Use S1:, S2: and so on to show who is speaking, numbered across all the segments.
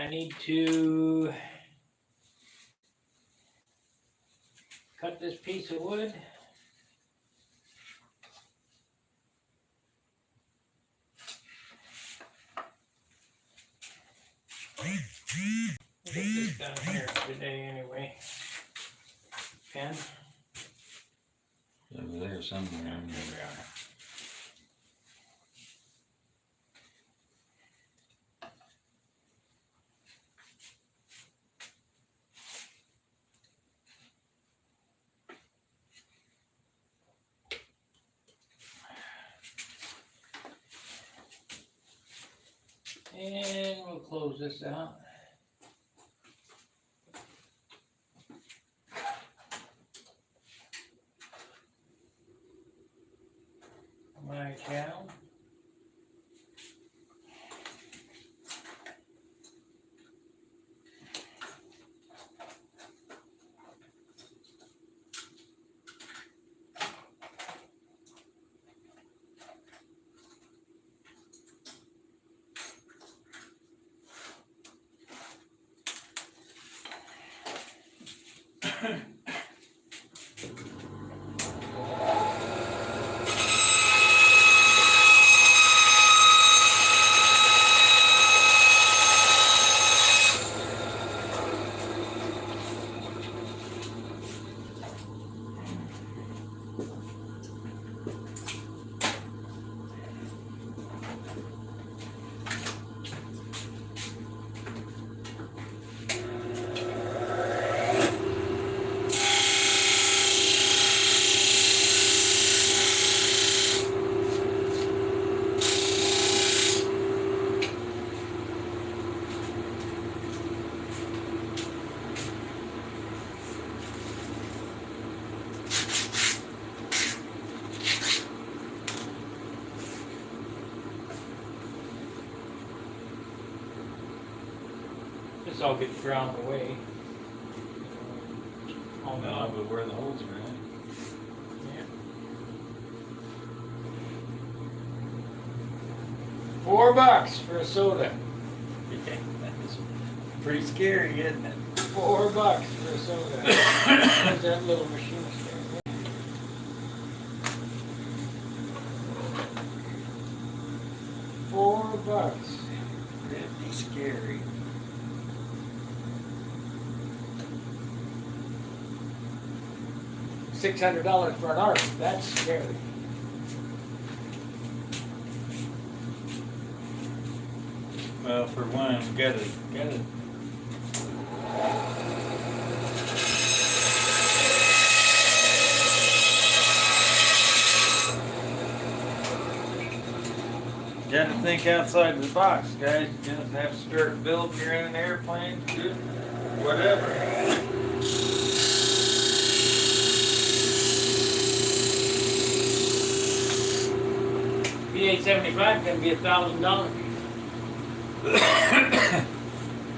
S1: I need to cut this piece of wood. Get this done here today anyway. Pen.
S2: Over there somewhere.
S1: There we are. And we'll close this out. My cow. This all gets ground away. Oh
S2: No,
S1: no.
S2: but where the holes are at.
S1: Yeah. $4 for a soda.
S2: Yeah, that's pretty scary, isn't it?
S1: $4 for a soda. Where's that little machine stand? $4.
S2: Pretty scary.
S1: $600 for an arc. That's scary.
S2: Well, for one, we gotta. Gotta think outside the box, guys. You just have to start building your own airplane, do whatever.
S1: P-875 can be $1,000.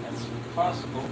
S2: That's possible.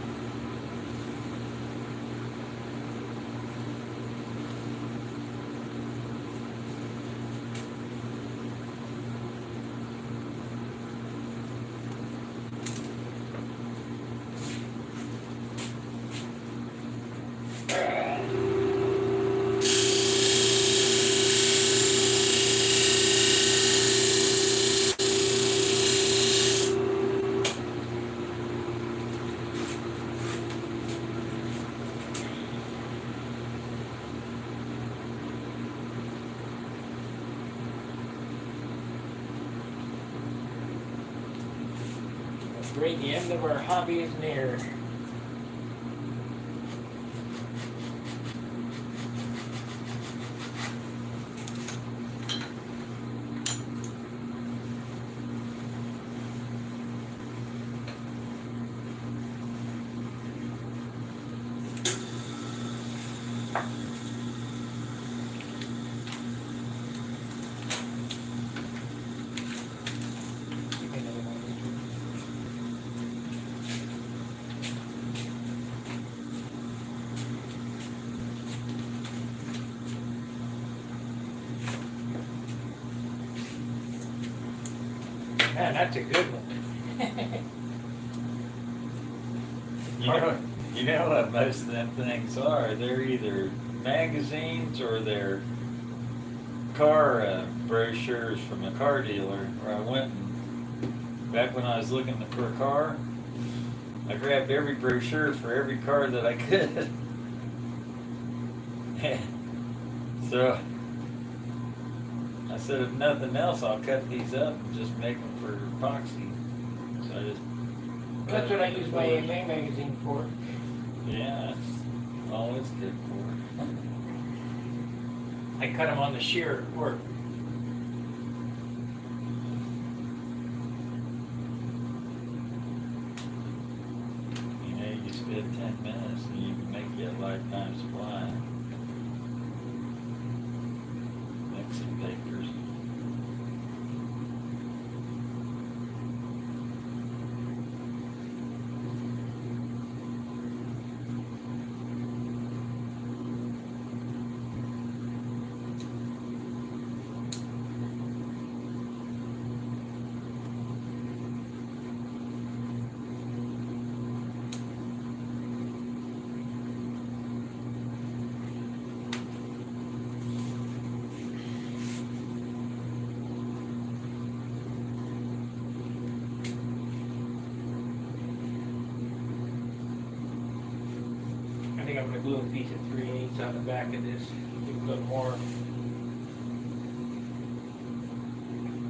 S1: Great, the end of our hobby is near. Man, that's a good one.
S2: You know what most of them things are. They're either magazines or they're car brochures from a car dealer where I went and, back when I was looking for a car, I grabbed every brochure for every car that I could. So I said, if nothing else, I'll cut these up and just make them for epoxy. So I just.
S1: That's what I use my AMA magazine for.
S2: Yeah, that's all it's good for.
S1: I cut them on the shear at work.
S2: You know, you spend 10 minutes and you can make you a lifetime supply. Mixing papers.
S1: I think I'm gonna glue a piece of 3/8 on the back of this. Give a little more.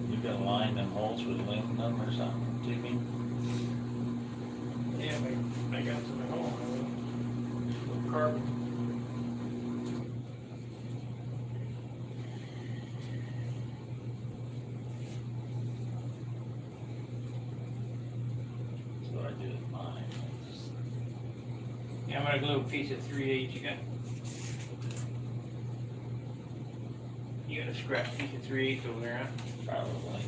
S2: You gotta line them holes with aluminum or something, do you mean?
S1: Yeah, I got some at home. Little carbon.
S2: So I do it mine.
S1: Yeah, I'm gonna glue a piece of 3/8. You got a scrap piece of 3/8 over there, huh?
S2: Probably.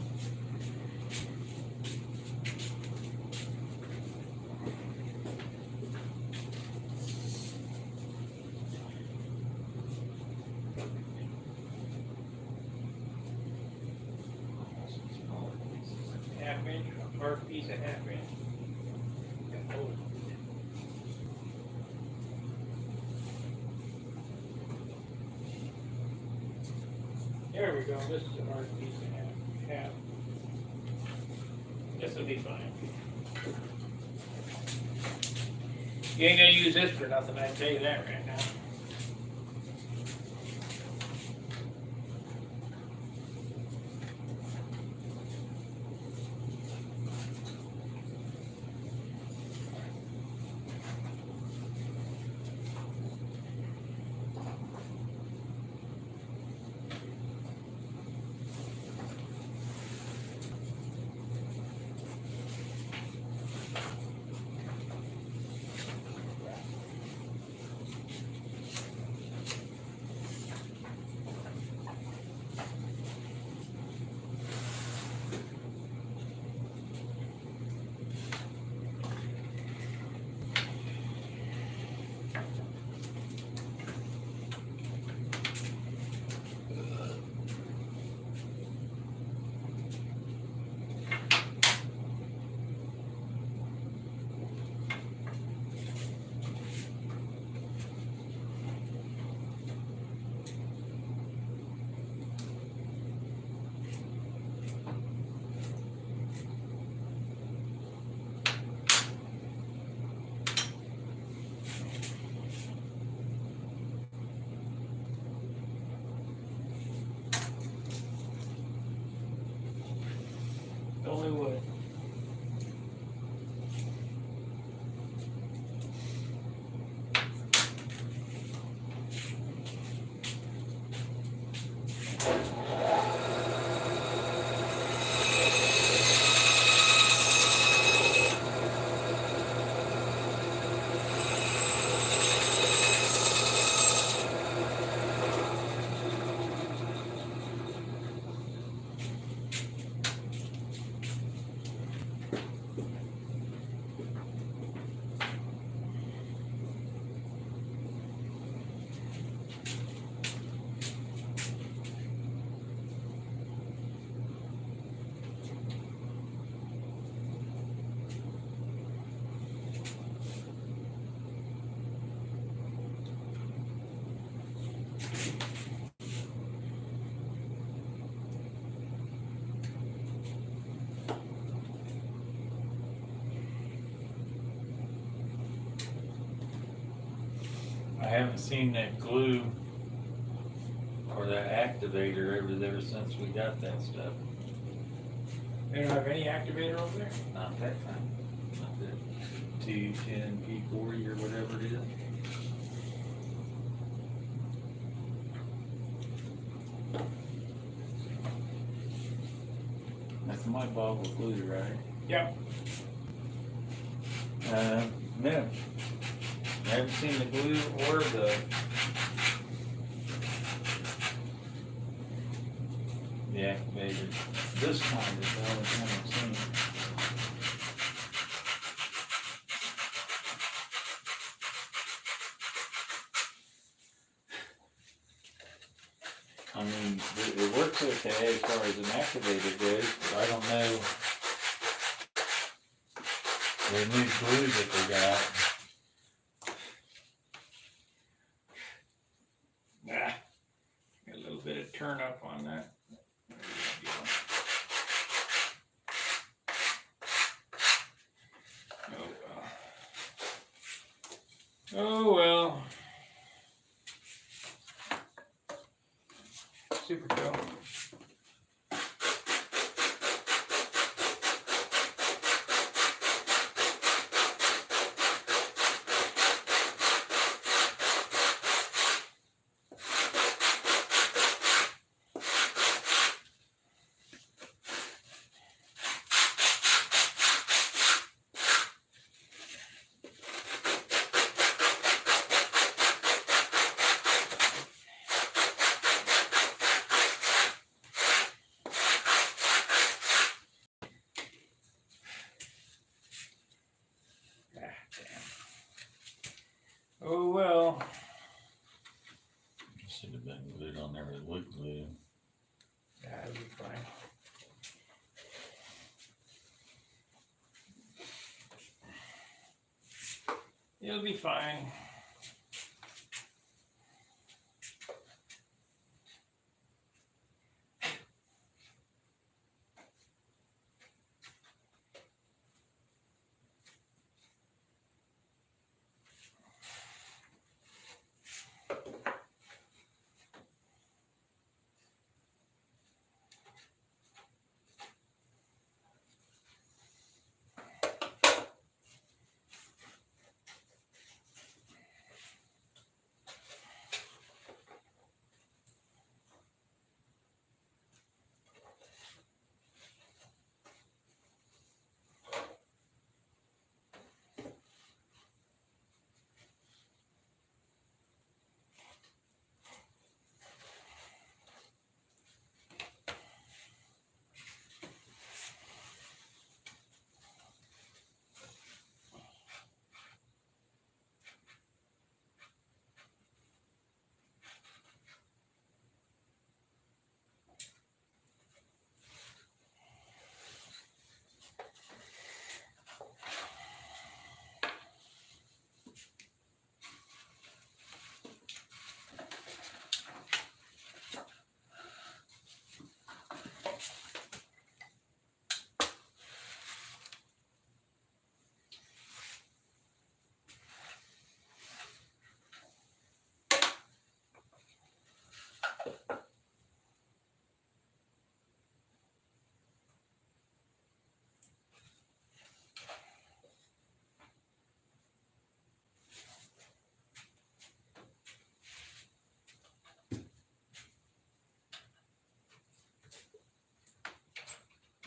S1: Half-inch, or a piece of half-inch. Oh. There we go, this is a hard piece of half. This will be fine. You ain't gonna use this for nothing, I tell you that right now. Only wood.
S2: haven't seen that glue or that activator over there since we got that stuff.
S1: They don't have any activator over there?
S2: Not that time. Not that T10, P40 or whatever it is. That's my bottle of glue, right?
S1: Yep.
S2: No. I haven't seen the glue or the activator. This kind is the only time I've seen it. I mean, it works okay as far as an activator goes, but I don't know the new glue that they got.
S1: Nah. Got a little bit of turn up on that. Oh well. Super cool. Oh well.
S2: Should have been glued on there with wood glue.
S1: Yeah, it'll be fine. It'll be fine.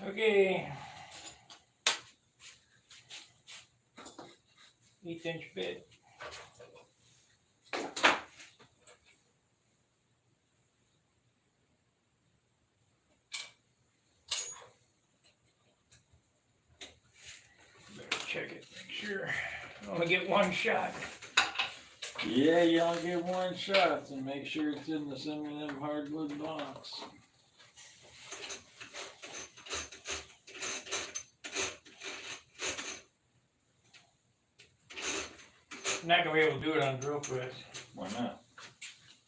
S1: Okay. 1/8 bit. Better check it, make sure. I only get one shot.
S2: Yeah, you only get one shot, and make sure it's in the some of them hardwood blocks.
S1: I'm not gonna be able to do it on drill press,
S2: Why not?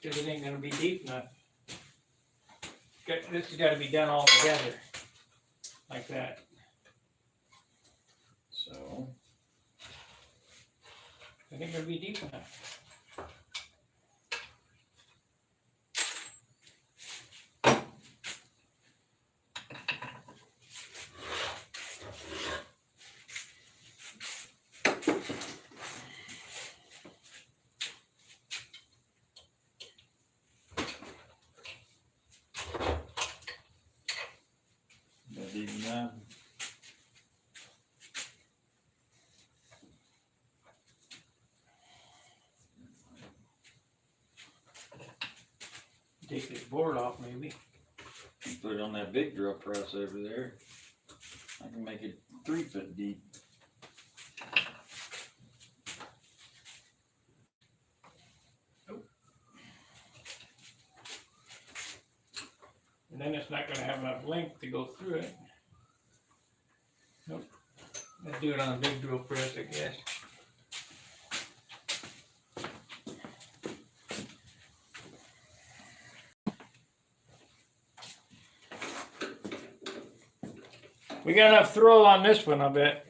S1: because it ain't gonna be deep enough. This has gotta be done all together, like that.
S2: So,
S1: I think it'll be deep enough. board off maybe.
S2: Put it on that big drill press over there. I can make it 3 foot deep.
S1: And then it's not gonna have enough length to go through it. Nope. Let's do it on a big drill press, I guess. We got enough throw on this one, I bet.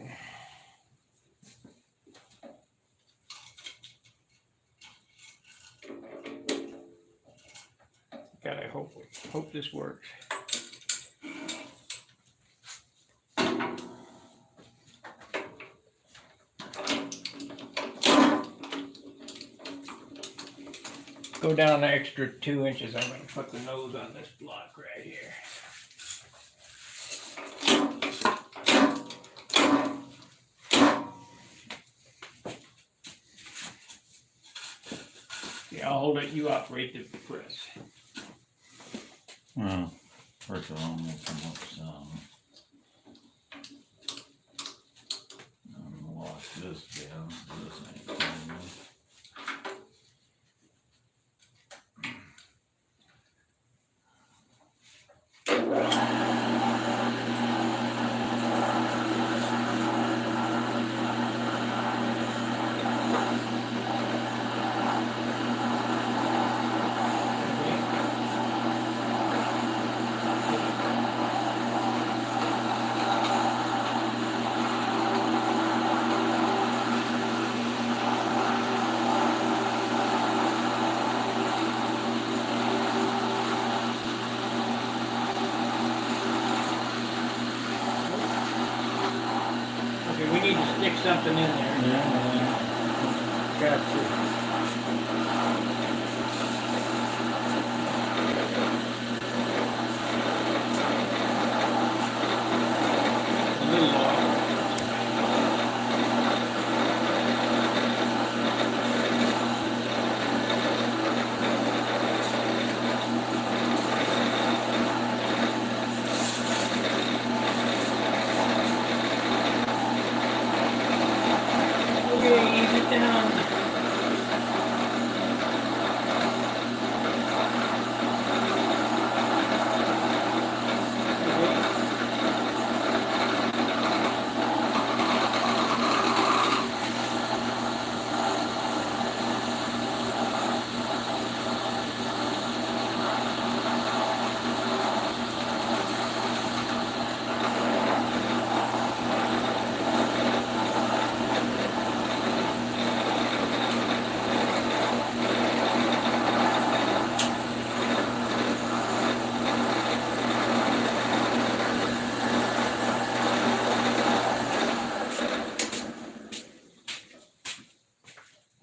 S1: God, I hope this works. Go down an extra 2 inches. I'm gonna put the nose on this block right here. Yeah, I'll hold it. You operate the press.
S2: Well, first of all, I'm gonna come up with some. I'm gonna wash this down. This ain't clean. Okay, we need to stick something in there. Yeah.
S1: Gotcha. A little off. Okay, ease it down.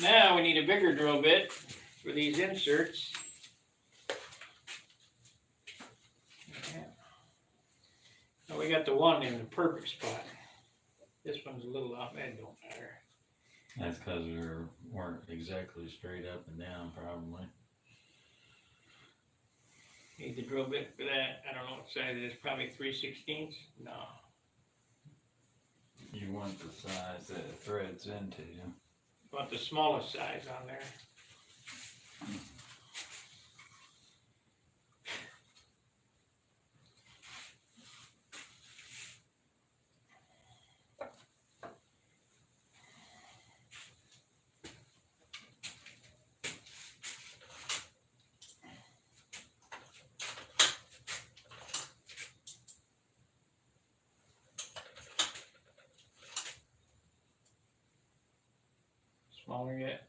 S1: Now we need a bigger drill bit for these inserts. Yeah. Now we got the one in the perfect spot. This one's a little off, that don't matter.
S2: That's because we weren't exactly straight up and down, probably.
S1: Need the drill bit for that. I don't know what size it is, probably 3/16. No.
S2: You want the size that it threads into.
S1: Want the smallest size on there. Smaller yet?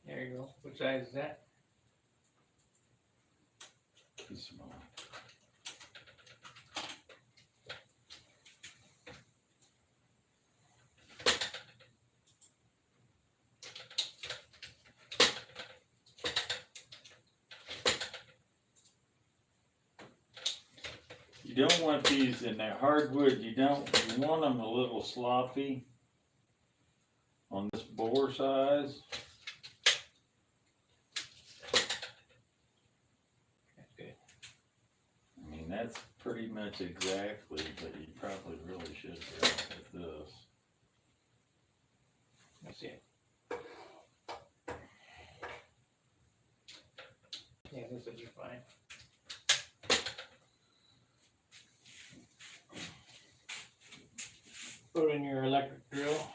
S1: There you go. What size is that?
S2: Too small. You don't want these in that hardwood. You want them a little sloppy on this board. bore size.
S1: That's good.
S2: I mean, that's pretty much exactly, but you probably really should go with this.
S1: That's it. Yeah, this will be fine. Put in your electric drill.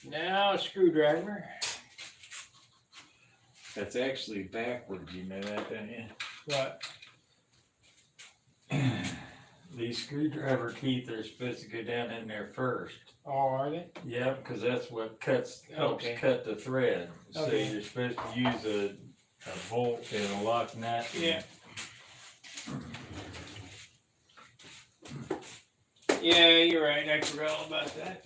S1: Now a screwdriver.
S2: That's actually backwards, you know that, don't you?
S1: What?
S2: These screwdriver teeth are supposed to go down in there first.
S1: Oh, are they?
S2: Yep, because that's what helps
S1: Okay.
S2: cut the thread. So
S1: Okay.
S2: you're supposed to use a bolt and a lock nut.
S1: Yeah. Yeah, you're right. I forgot all about that.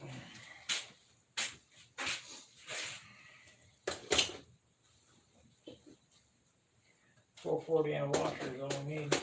S1: 440 and a washer is all we need.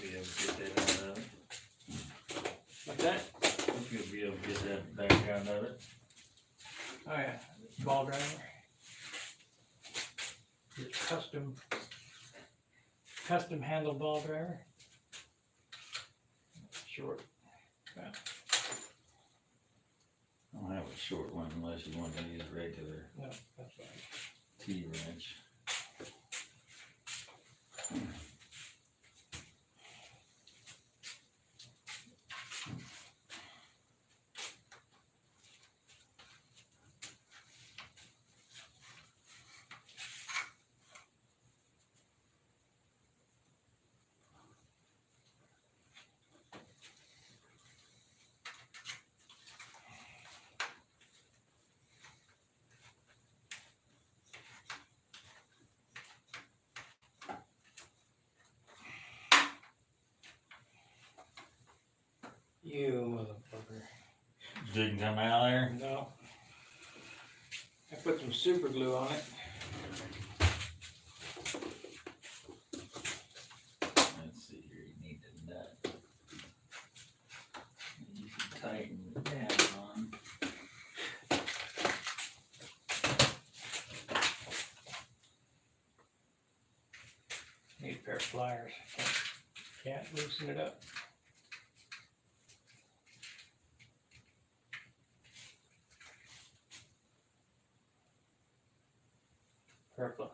S2: Be able to get that out of it.
S1: Like that?
S2: Hope you'll be able to get that back out of it.
S1: Oh yeah, ball driver. Your custom handle ball driver. Short.
S2: I don't have a short one unless you want to use a regular
S1: No, that's fine.
S2: T-wrench.
S1: You motherfucker.
S2: Didn't come out there?
S1: No. I put some super glue on it.
S2: Let's see here, you need a nut. You can tighten it down on.
S1: Need a pair of pliers. Can't loosen it up. Pair of pliers.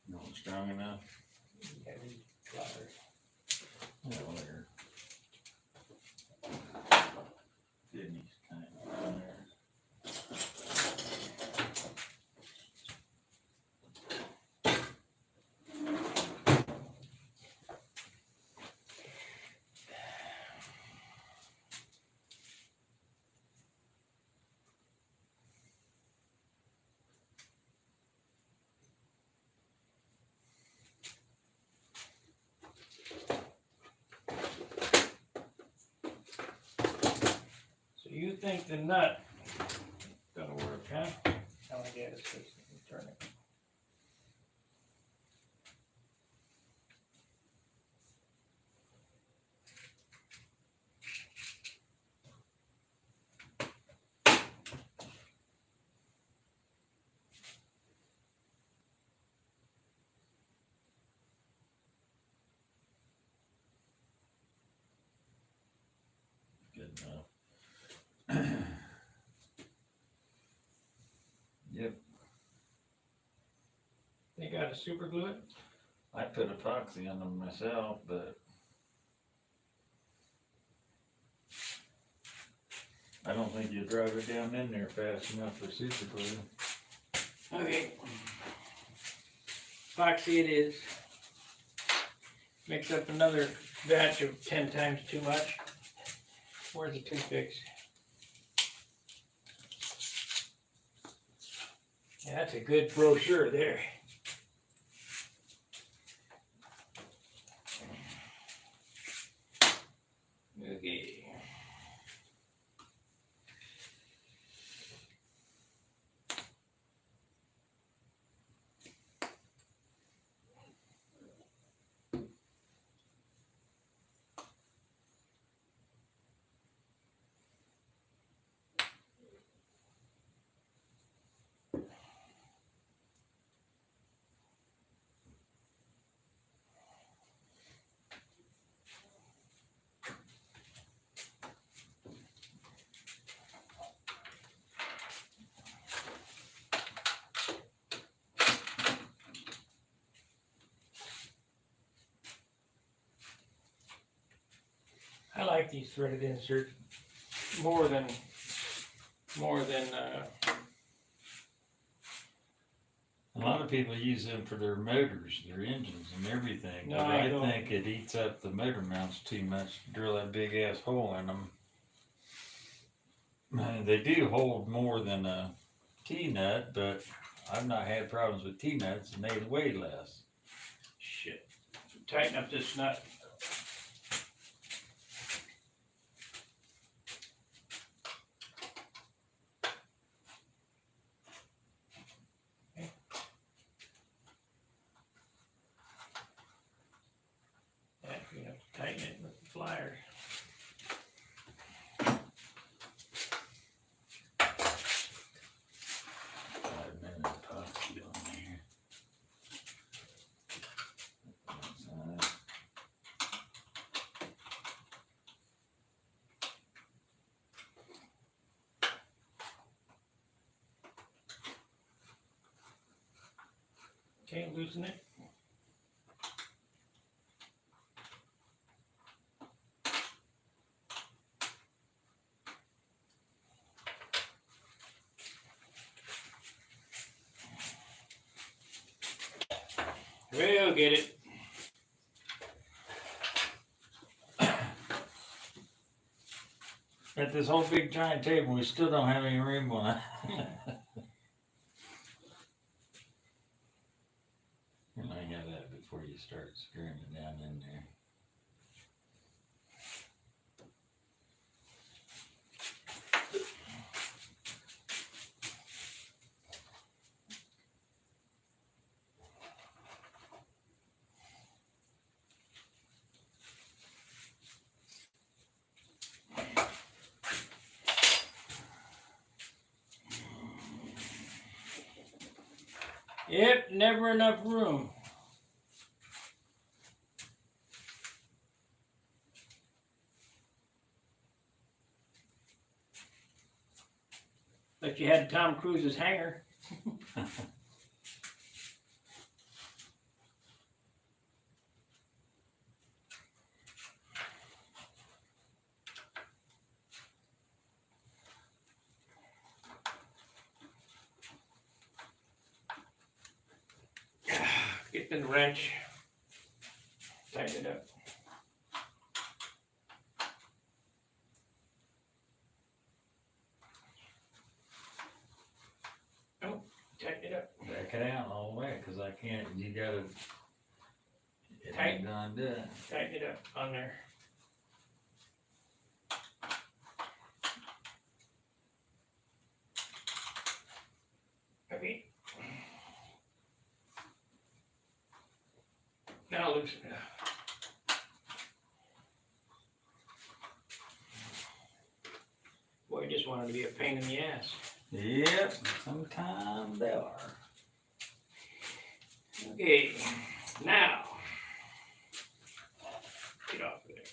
S2: Not strong enough?
S1: Yeah, these pliers.
S2: Well, there. Didn't kind of on there.
S1: So you think the nut gonna work, huh? Oh, I guess it's turn it.
S2: enough. Yep,
S1: They got a super glue it?
S2: I put epoxy on them myself, but I don't think you drive it down in there fast enough for super glue.
S1: Okay. Epoxy it is. Mix up another batch of 10 times too much. Where's the toothpicks? Yeah, that's a good brochure there. Okay. I like these threaded inserts more than
S2: A lot of people use them for their motors, their engines and everything,
S1: No,
S2: but
S1: I
S2: I
S1: don't.
S2: think it eats up the motor mounts too much to drill that big ass hole in them. They do hold more than a T-nut, but I've not had problems with T-nuts and they weigh less.
S1: shit. Tighten up this nut. Yeah, you have to tighten it with the pliers.
S2: 5 minute epoxy on there.
S1: Okay, loosen it. We'll get it.
S2: At this whole big giant table, we still don't have any room on it. And I got that before you start screwing it down in there.
S1: Yep, never enough room. Like you had Tom Cruise's hangar. Get the wrench. Tighten it up. Oh, tighten it up.
S2: Back it out all the way, cause I can't, you gotta. It
S1: Tight.
S2: ain't gonna do it.
S1: Tighten it up on there. Okay. Now loosen it up. Boy, I just wanted to be a pain in the ass.
S2: Yep, sometimes they are.
S1: Okay, now. Get off of there.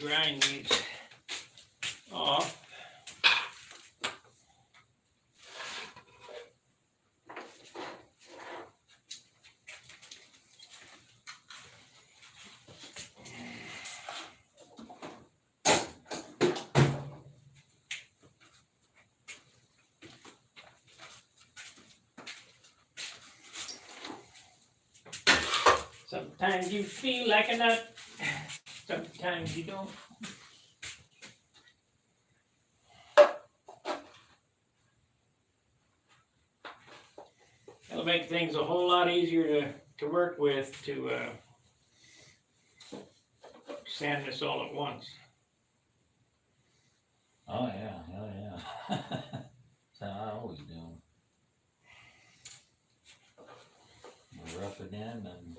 S1: grind these off. Sometimes you feel like a nut, sometimes you don't. It'll make things a whole lot easier to work with to sand this all at once.
S2: Oh yeah, that's how I always do them. Rough it in and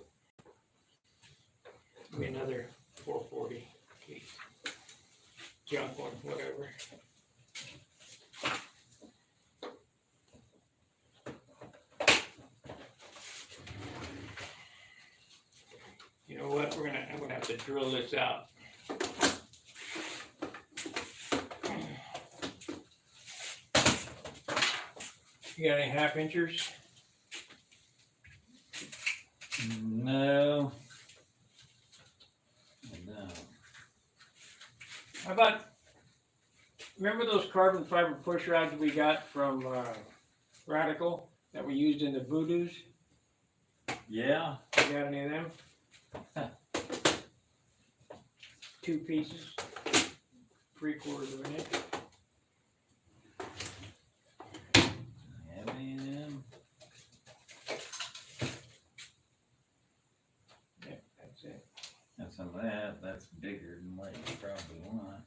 S1: Give me another 440 case. Junk one, whatever. You know what? I'm gonna have to drill this out. You got any 1/2 inchers?
S2: no.
S1: How about, remember those carbon fiber push rods we got from Radical that we used in the Voodoos?
S2: Yeah.
S1: You got any of them? 2 pieces, 3/4 of an inch.
S2: Have any of them?
S1: Yeah, that's it.
S2: That's that's bigger than what you probably want.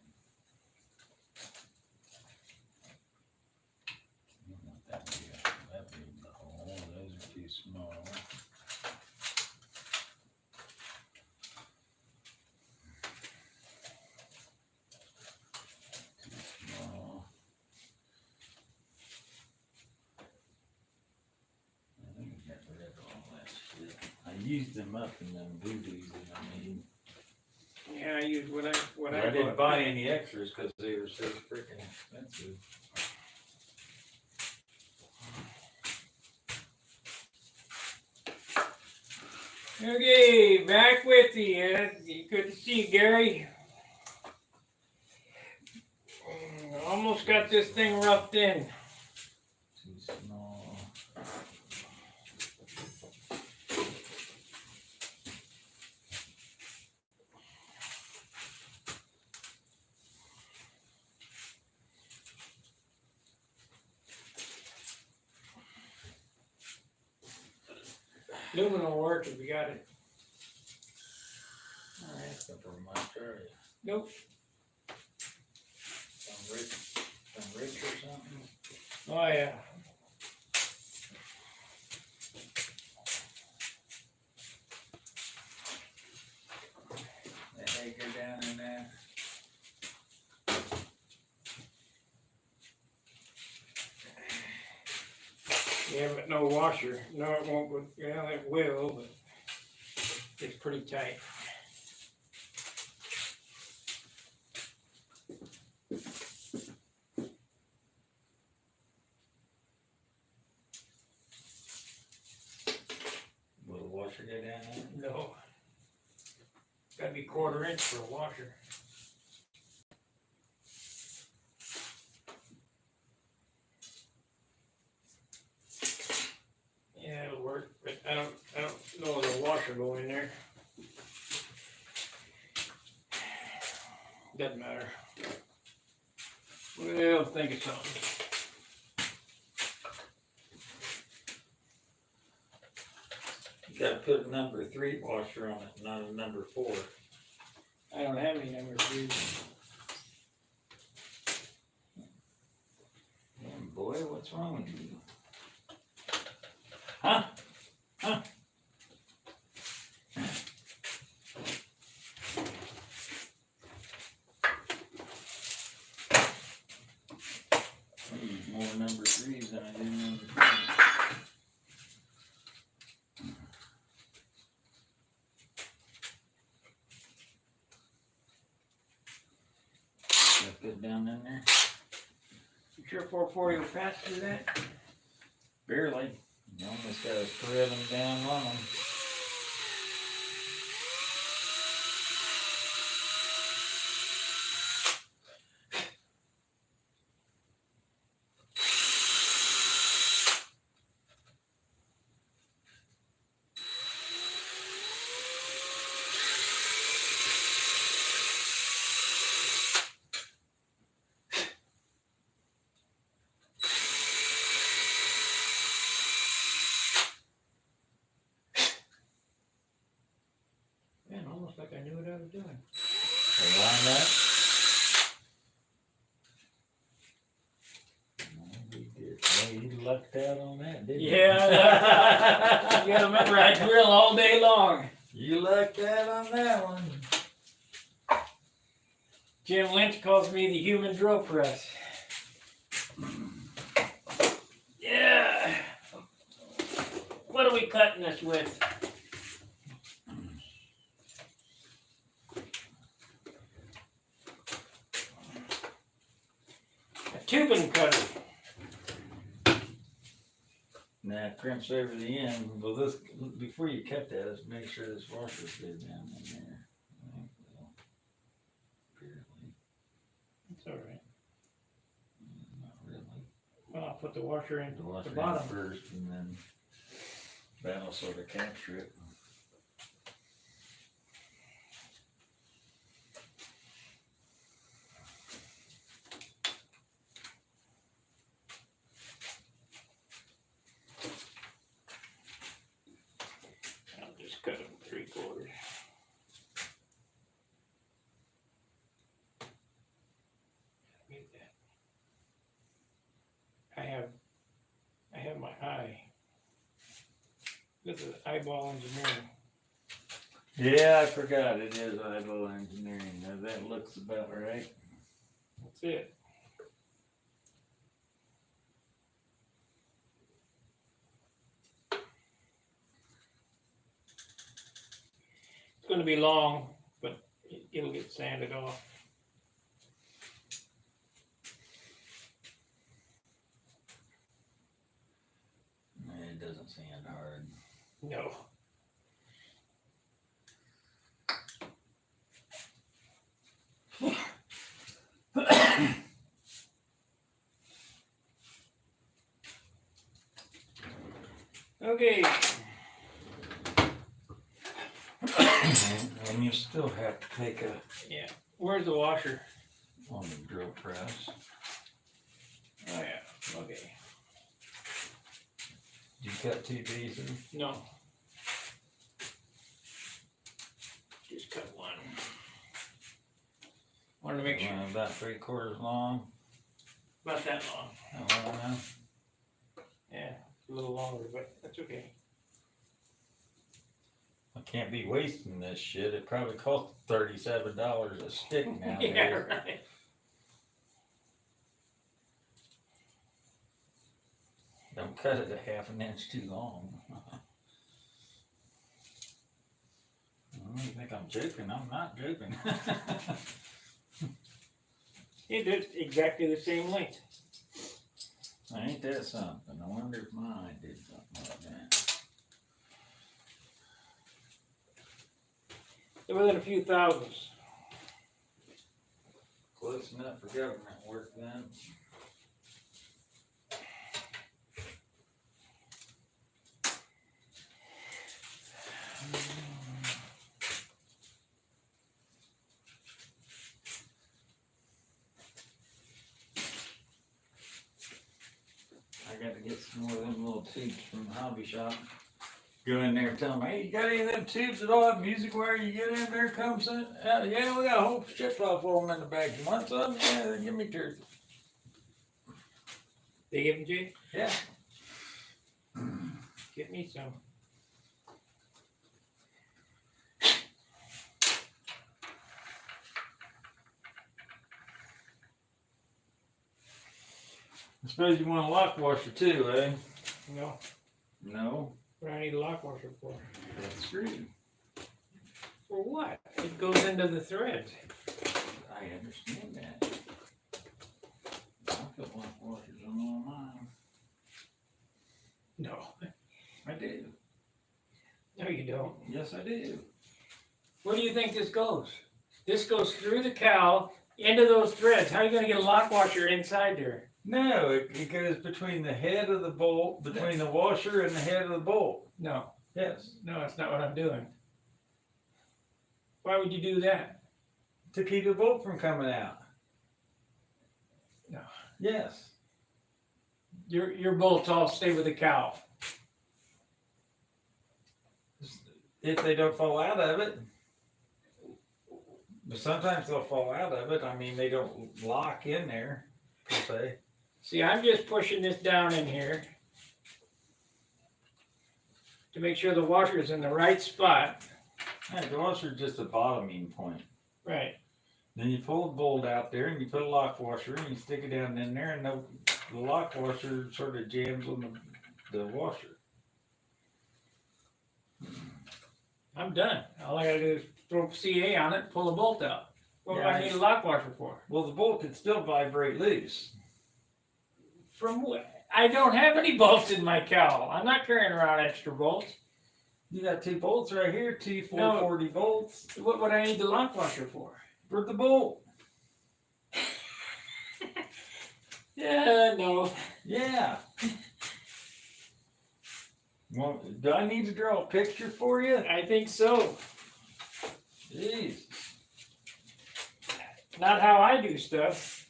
S2: You don't want that big in the hole. Those are too small. I used them up in them boobies that I made.
S1: Yeah, I used what
S2: I didn't buy any extras because they were so freaking expensive.
S1: Okay, back with you. Good to see you, Gary. Almost got this thing roughed in.
S2: Too small.
S1: Lumen will work if you got it. Alright.
S2: Except for my cherry.
S1: Nope.
S2: Some rich or something.
S1: Oh yeah.
S2: That acre down in there.
S1: Yeah, but no washer. No, it won't go. Yeah, it will, but it's pretty tight.
S2: Will the washer go down there?
S1: No. Gotta be 1/4 inch for a washer. Yeah, it'll work, but I don't know if the washer go in there. Doesn't matter. We'll think of something.
S2: You gotta put a number 3 washer on it, not a number 4.
S1: I don't have any number 3.
S2: Man, boy, what's wrong with you? Huh? Huh? I use more number 3s than I do number 3s. That good down in there?
S1: You sure 440 will pass through that?
S2: Barely. You almost gotta thread them down on them.
S1: Man, almost like I knew what I was doing.
S2: They line up. Well, you lucked out on that, didn't you?
S1: Yeah, you gotta remember I drill all day long.
S2: You lucked out on that one.
S1: Jim Lynch calls me the human drill press. Yeah. What are we cutting this with? A tubing cutter.
S2: Now crimps over the end. Well, this before you cut that, let's make sure this washer's good down in there. I think so. Apparently,
S1: It's all right.
S2: not really.
S1: Well, I'll put the washer in
S2: The washer
S1: the bottom.
S2: first, and then that'll sort of capture it.
S1: I'll just cut them 3/4. Get that. I have my eye. This is eyeball engineering.
S2: Yeah, I forgot it is eyeball engineering. Now that looks about right.
S1: That's it. It's gonna be long, but it'll get sanded off.
S2: It doesn't sand hard.
S1: No. Okay.
S2: And you still have to take a
S1: Yeah. Where's the washer?
S2: on the drill press.
S1: Oh yeah. Okay.
S2: Did you cut 2 pieces?
S1: No. Just cut one. Wanted to make sure.
S2: About 3/4 long.
S1: About that long.
S2: That long enough?
S1: Yeah. It's a little longer, but that's okay.
S2: I can't be wasting this shit. It probably costs $37 a stick nowadays.
S1: Yeah, right.
S2: Don't cut it a 1/2 inch too long. You think I'm joking? I'm not joking.
S1: It is exactly the same length.
S2: Ain't that something? I wonder if mine did something like that.
S1: They're within a few thousands.
S2: Close enough for government work then. I got to get some more of them little tubes from the hobby shop. Go in there and tell them, hey, you got any of them tubes that all have music where you get in there, comes in? Yeah, we got a whole shit full of them in the bag. You want some? Yeah, give me 2.
S1: They give them to you?
S2: Yeah.
S1: Get me some.
S2: I suppose you want a lock washer too, eh?
S1: No.
S2: No,
S1: What do I need a lock washer for?
S2: that's true.
S1: For what? It goes into the thread.
S2: I understand that. Yes, I do.
S1: Where do you think this goes? This goes through the cowl into those threads. How are you gonna get a lock washer inside there?
S2: No, it goes between the head of the bolt, between the washer and the head of the bolt.
S1: No,
S2: Yes.
S1: no, that's not what I'm doing. Why would you do that?
S2: To keep the bolt from coming out.
S1: No.
S2: Yes.
S1: Your bolts all stay with the cowl.
S2: If they don't fall out of it. But sometimes they'll fall out of it. I mean, they don't lock in there, per se.
S1: See, I'm just pushing this down in here to make sure the washer is in the right spot.
S2: Right, the washer's just a bottoming point.
S1: Right.
S2: Then you pull the bolt out there and you put a lock washer and you stick it down in there and the lock washer sort of jams on the washer.
S1: I'm done. All I gotta do is throw CA on it, pull the bolt out. What do
S2: Yeah,
S1: I need a lock washer for?
S2: Well, the bolt could still vibrate loose.
S1: From what? I don't have any bolts in my cowl. I'm not carrying around extra bolts.
S2: You got 2 bolts right here, 2 440 bolts
S1: What would I need the lock washer for?
S2: for the bolt.
S1: Yeah, no.
S2: Yeah. Well, do I need to draw a picture for you?
S1: I think so.
S2: Jeez.
S1: Not how I do stuff.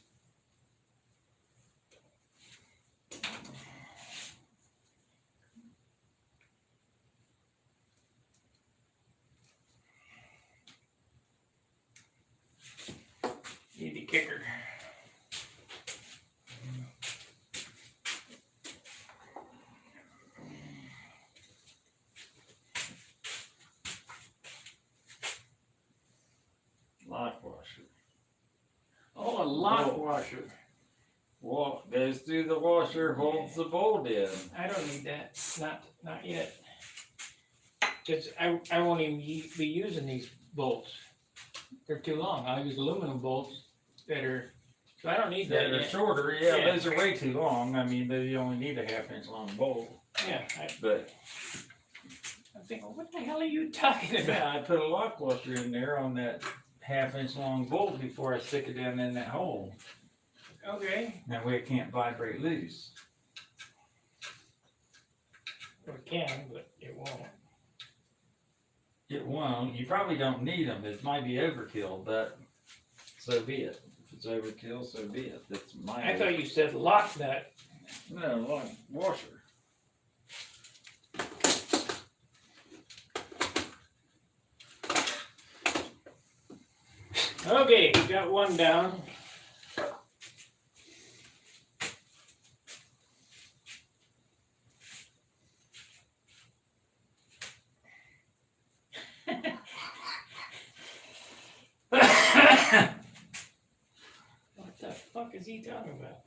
S1: Need the kicker.
S2: Lock washer.
S1: Oh, a lock
S2: Oh.
S1: washer.
S2: Well, goes through the washer, holds the bolt in.
S1: I don't need that. Not yet. Cause I won't even be using these bolts. They're too long. I'll use aluminum bolts that are, so I don't need
S2: Yeah,
S1: that
S2: they're
S1: yet.
S2: shorter. Yeah, those are way too long. I mean, you only need a 1/2 inch long bolt.
S1: Yeah,
S2: But
S1: I'm thinking, what the hell are you talking about?
S2: yeah, I put a lock washer in there on that 1/2 inch long bolt before I stick it down in that hole.
S1: Okay,
S2: That way it can't vibrate loose.
S1: well, it can, but it won't.
S2: It won't. You probably don't need them. It might be overkill, but so be it. If it's overkill, so be it. That's my.
S1: I thought you said lock nut.
S2: No, lock washer.
S1: Okay, got one down. What the fuck is he talking about?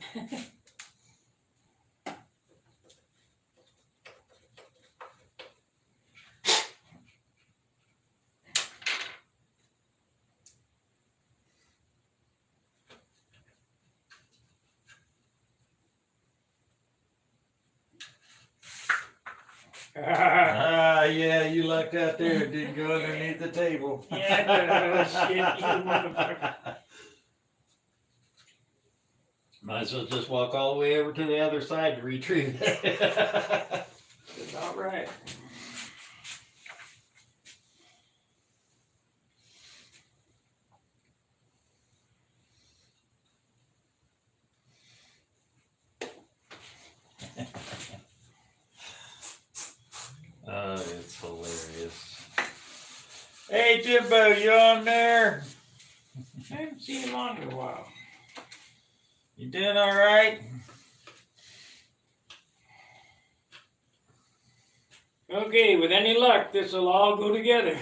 S2: Yeah, you lucked out there. It didn't go underneath the table.
S1: Yeah, I know. Shit, you motherfucker.
S2: Might as well just walk all the way over to the other side to retrieve it.
S1: It's all right.
S2: Oh, it's hilarious. Hey, Jimbo, you on there?
S1: I haven't seen him on in a while.
S2: You doing all right?
S1: Okay, with any luck, this will all go together.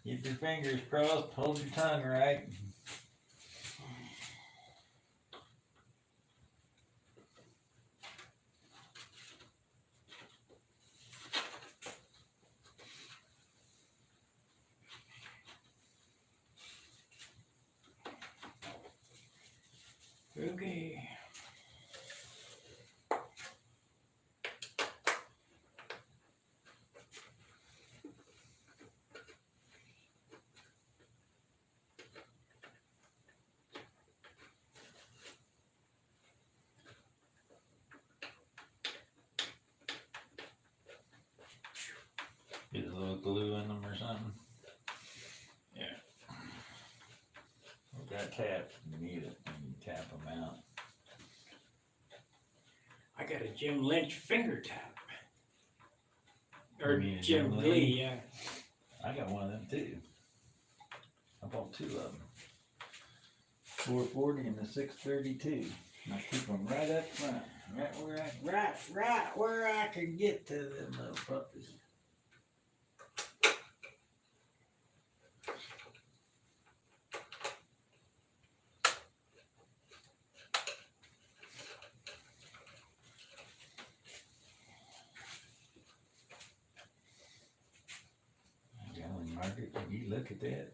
S2: Keep your fingers crossed. Hold your tongue right.
S1: Okay.
S2: put glue in them or something.
S1: Yeah.
S2: Got taps, you need it, and you tap them out.
S1: I got a Jim Lynch finger tap. Or
S2: You mean a
S1: Jim
S2: Jim
S1: Lee,
S2: Lee?
S1: yeah.
S2: I got one of them too. I bought 2 of them. 440 and the 632. And I keep them right up front, right where I can get to them little puppies. Golly, Margaret, can you look at that?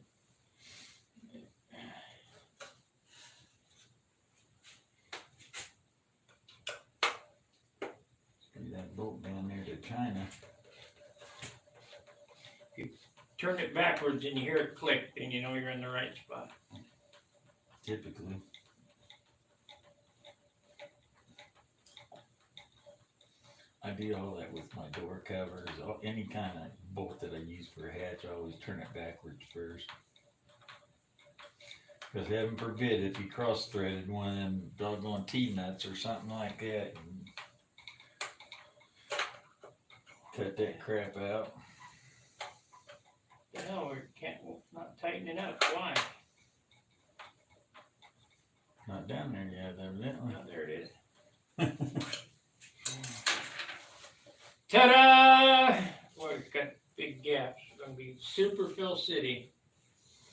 S2: See that bolt down there to China.
S1: Turn it backwards and you hear it click, then you know you're in the right spot.
S2: Typically. I do all that with my door covers, any kind of bolt that I use for a hatch, I always turn it backwards first. Because heaven forbid if you cross-threaded one of them doggone T-nuts or something like that, and cut that crap out.
S1: No, we can't, not tightening up, why?
S2: Not down there yet, evidently.
S1: Oh, there it is. Ta-da! Boy, it's got big gaps. It's gonna be super fill city.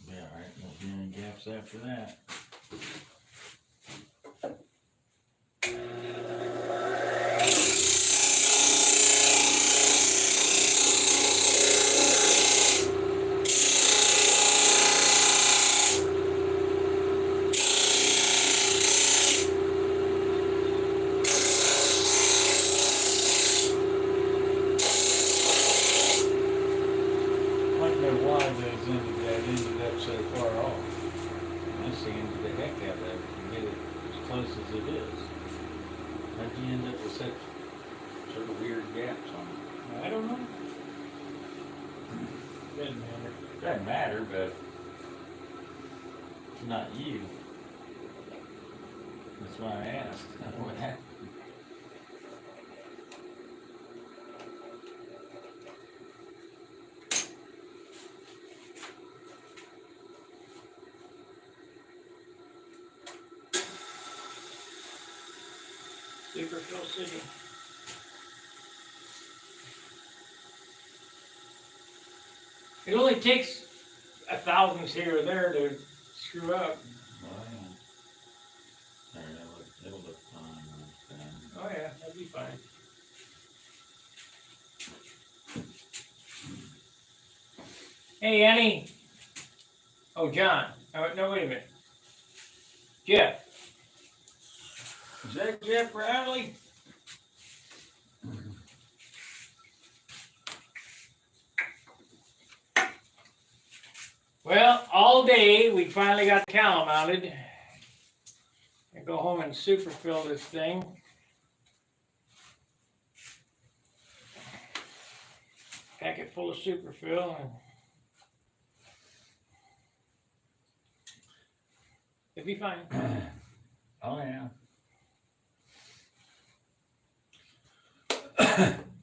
S2: Yeah, alright, won't be any gaps after that. I don't know why those ended up so far off. I sanded the heck out of it to get it as close as it is. How'd you end up with such sort of weird gaps on it?
S1: I don't know. Doesn't matter.
S2: Doesn't matter, but it's not you. That's why I asked. What happened?
S1: Super fill city. It only takes 1,000 here or there to screw up.
S2: Well, yeah. There, it'll look fine when it's done.
S1: Oh yeah, that'd be fine. Hey Annie. Oh John. Oh, no, wait a minute. Jeff. Is that Jeff Riley? Well, all day we finally got the cow mounted. I go home and super fill this thing. Pack it full of super fill and it'll be fine.
S2: Oh yeah.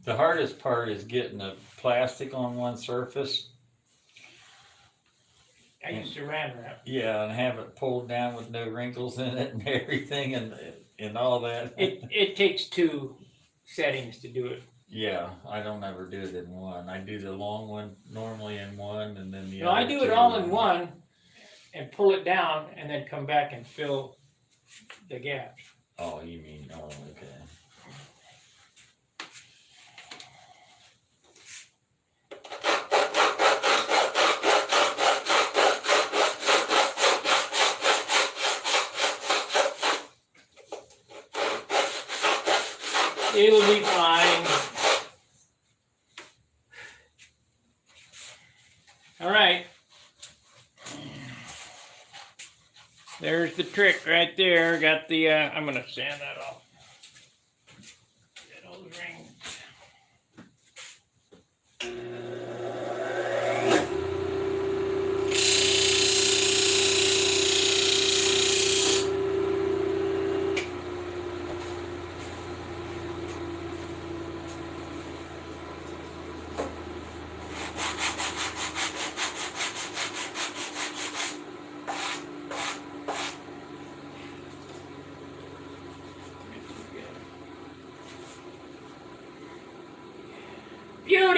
S2: The hardest part is getting the plastic on one surface.
S1: I use saran wrap.
S2: Yeah, and have it pulled down with no wrinkles in it and everything and all that.
S1: It takes 2 settings to do it.
S2: Yeah, I don't ever do it in one. I do the long one normally in one, and then the
S1: No,
S2: other
S1: I do it
S2: two
S1: all in one and pull it down and then come back and fill the gaps.
S2: Oh, you mean, oh, okay.
S1: It'll be fine. All right. There's the trick right there. Got the, I'm gonna sand that off. Get those rings.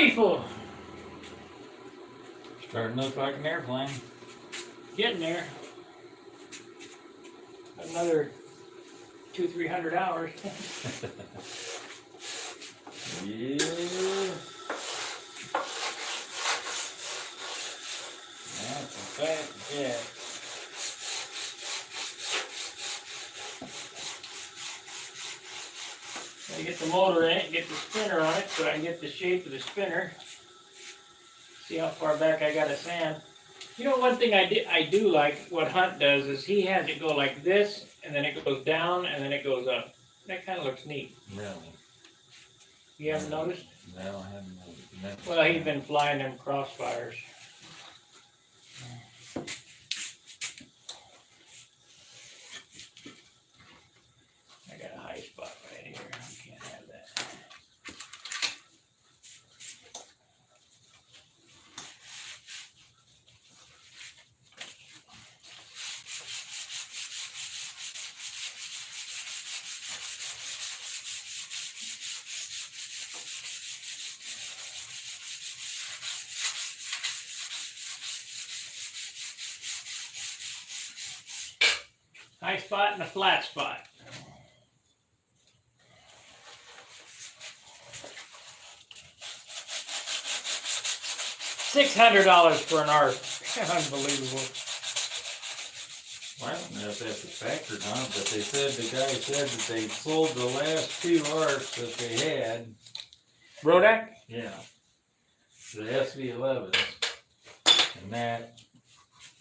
S1: Beautiful.
S2: Starting to look like an airplane.
S1: Getting there. Another 200-300 hours.
S2: Yeah. That's a fat jet.
S1: I get the motor in it, get the spinner on it, so I can get the shape of the spinner. See how far back I gotta sand. You know, one thing I do like what Hunt does is he has it go like this, and then it goes down, and then it goes up. That kind of looks neat.
S2: Really?
S1: You haven't noticed?
S2: No, I haven't noticed.
S1: Well, he's been flying them crossfires. I got a high spot right here. You can't have that. High spot and a flat spot. $600 for an arc. Unbelievable.
S2: Well, I don't know if that's a fact or not, but they said the guy said that they sold the last 2 arcs that they had.
S1: Rodak?
S2: Yeah. The SV11s. And that,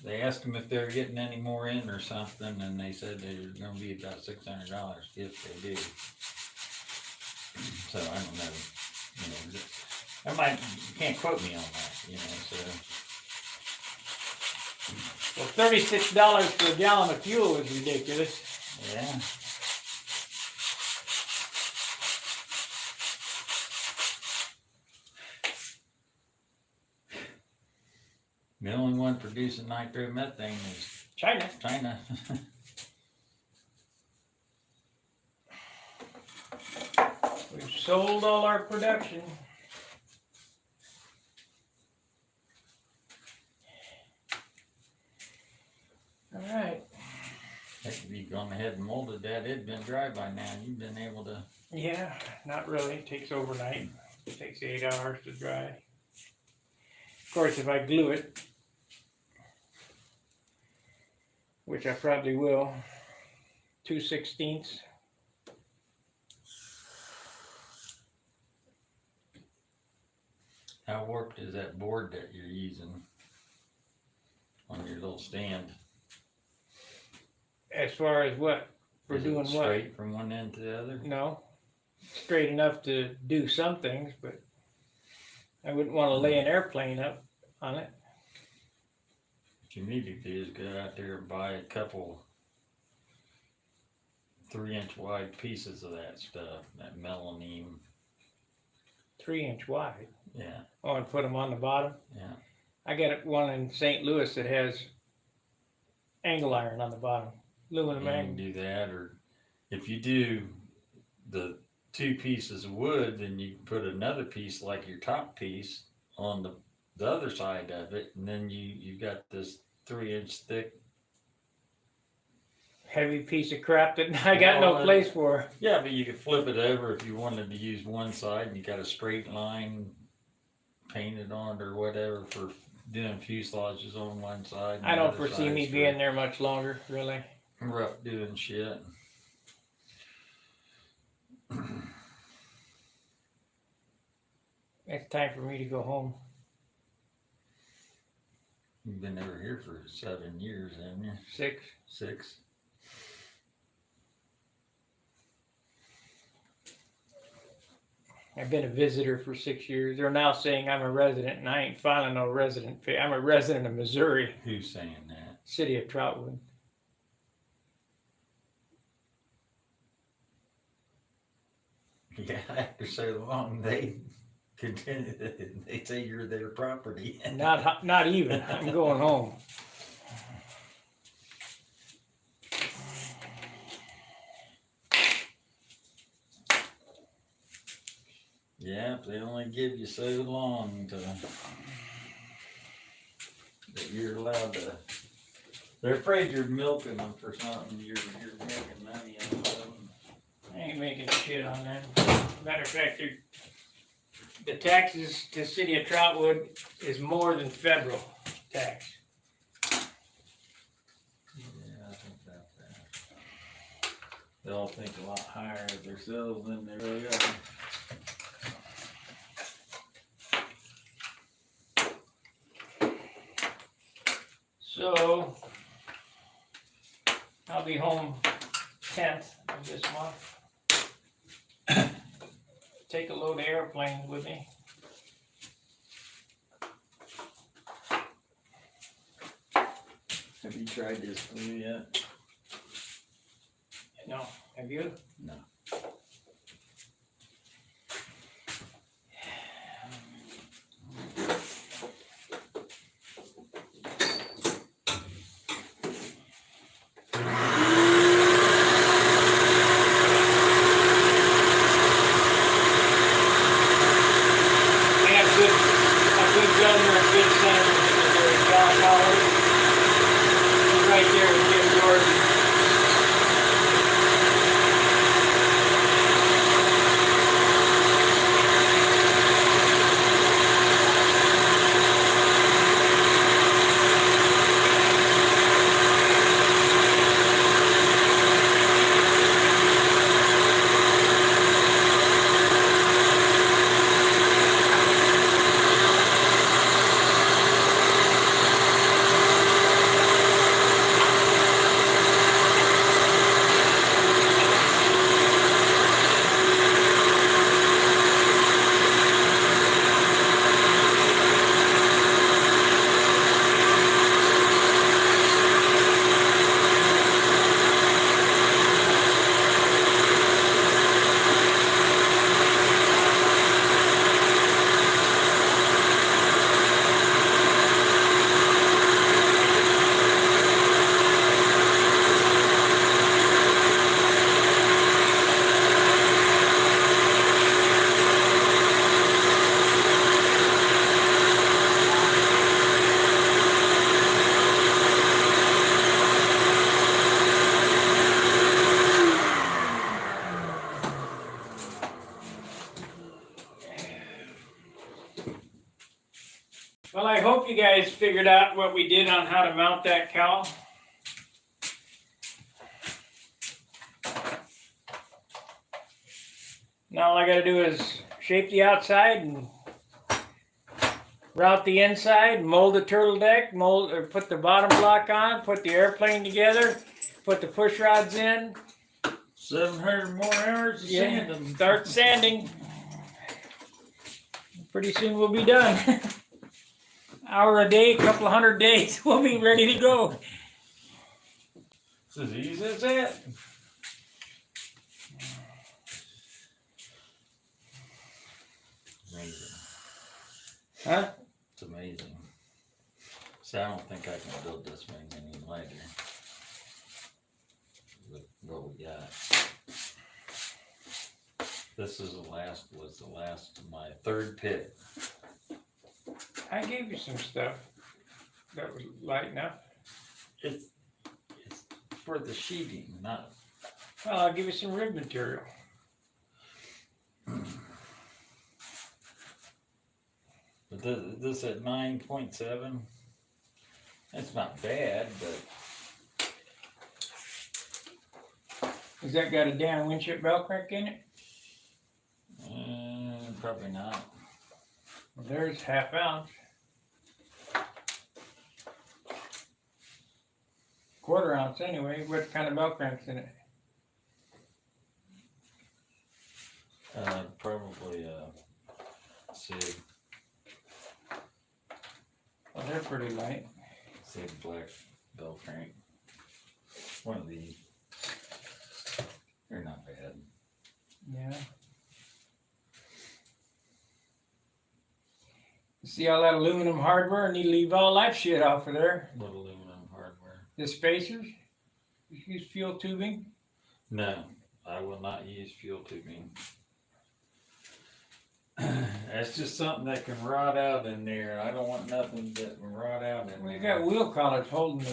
S2: they asked them if they were getting any more in or something, and they said they were going to be about $600 if they do. So I don't know. You know, I might, you can't quote me on that, you know, so.
S1: Well, $36 for a gallon of fuel is ridiculous.
S2: Yeah. The only one producing nitromethane is
S1: China.
S2: China.
S1: We've sold all our production. All right.
S2: If you'd gone ahead and molded that, it'd been dry by now. You've been able to.
S1: Yeah, not really. It takes overnight. It takes 8 hours to dry. Of course, if I glue it, which I probably will, 2/16.
S2: How warped is that board that you're using on your little stand?
S1: As far as what? For
S2: Is it
S1: doing what?
S2: straight from one end to the other?
S1: No. Straight enough to do some things, but I wouldn't want to lay an airplane up on it.
S2: What you need to do is go out there and buy a couple 3-inch wide pieces of that stuff, that melamine.
S1: 3-inch wide.
S2: Yeah,
S1: Oh, and put them on the bottom.
S2: yeah.
S1: I got one in St. Louis that has angle iron on the bottom. Aluminum
S2: You can
S1: angle.
S2: do that, or if you do the 2 pieces of wood, then you can put another piece like your top piece on the other side of it, and then you've got this 3-inch thick.
S1: Heavy piece of crap that I got no
S2: Well,
S1: place for.
S2: Yeah, but you could flip it over if you wanted to use one side and you got a straight line painted on or whatever for doing fuselages on one side. And
S1: I don't
S2: the other
S1: foresee me
S2: side's
S1: being there much longer, really.
S2: for rough doing shit.
S1: It's time for me to go home.
S2: You've been over here for 7 years, haven't you?
S1: 6.
S2: 6.
S1: I've been a visitor for 6 years. They're now saying I'm a resident, and I ain't filing no resident fee. I'm a resident of Missouri,
S2: Who's saying that?
S1: city of Troutwood.
S2: Yeah, after so long, they continue. They say you're their property.
S1: Not even. I'm going home.
S2: Yeah, if they only give you so long that you're allowed to. They're afraid you're milking them for something. You're making money on them.
S1: I ain't making shit on them. Matter of fact, the taxes to city of Troutwood is more than federal tax.
S2: Yeah, I think that's that. They all think a lot higher of themselves than they really are.
S1: So, I'll be home 10th of this month. Take a load of airplanes with me.
S2: Have you tried this flu yet?
S1: No, have you?
S2: No.
S1: We have a good governor, a good senator, John Howard. He's right there with Jim Jordan. Well, I hope you guys figured out what we did on how to mount that cowl. Now all I gotta do is shape the outside and route the inside, mold the turtle deck, or put the bottom block on, put the airplane together, put the push rods in.
S2: 700 more hours of sanding.
S1: Start sanding. Pretty soon we'll be done. Hour a day, couple of 100 days, we'll be ready to go.
S2: It's as easy as that. Amazing.
S1: Huh?
S2: It's amazing. So I don't think I can build this thing any later. With what we got. This is was the last of my third pit.
S1: I gave you some stuff that was light enough.
S2: It's for the sheeting, not.
S1: Well, I'll give you some rib material.
S2: But this at 9.7. It's not bad, but
S1: Has that got a damn windshield bell crank in it?
S2: probably not.
S1: Well, there's ½ ounce. Quarter ounce anyway. What kind of bell crank's in it?
S2: Probably Sig.
S1: Well, they're pretty light.
S2: Sig black bell crank. One of these. They're not bad.
S1: Yeah. See all that aluminum hardware, and you leave all that shit off of there.
S2: What aluminum hardware?
S1: The spacers. You use fuel tubing.
S2: No, I will not use fuel tubing. That's just something that can rot out in there. I don't want nothing that can rot out in
S1: We
S2: there.
S1: got wheel collars holding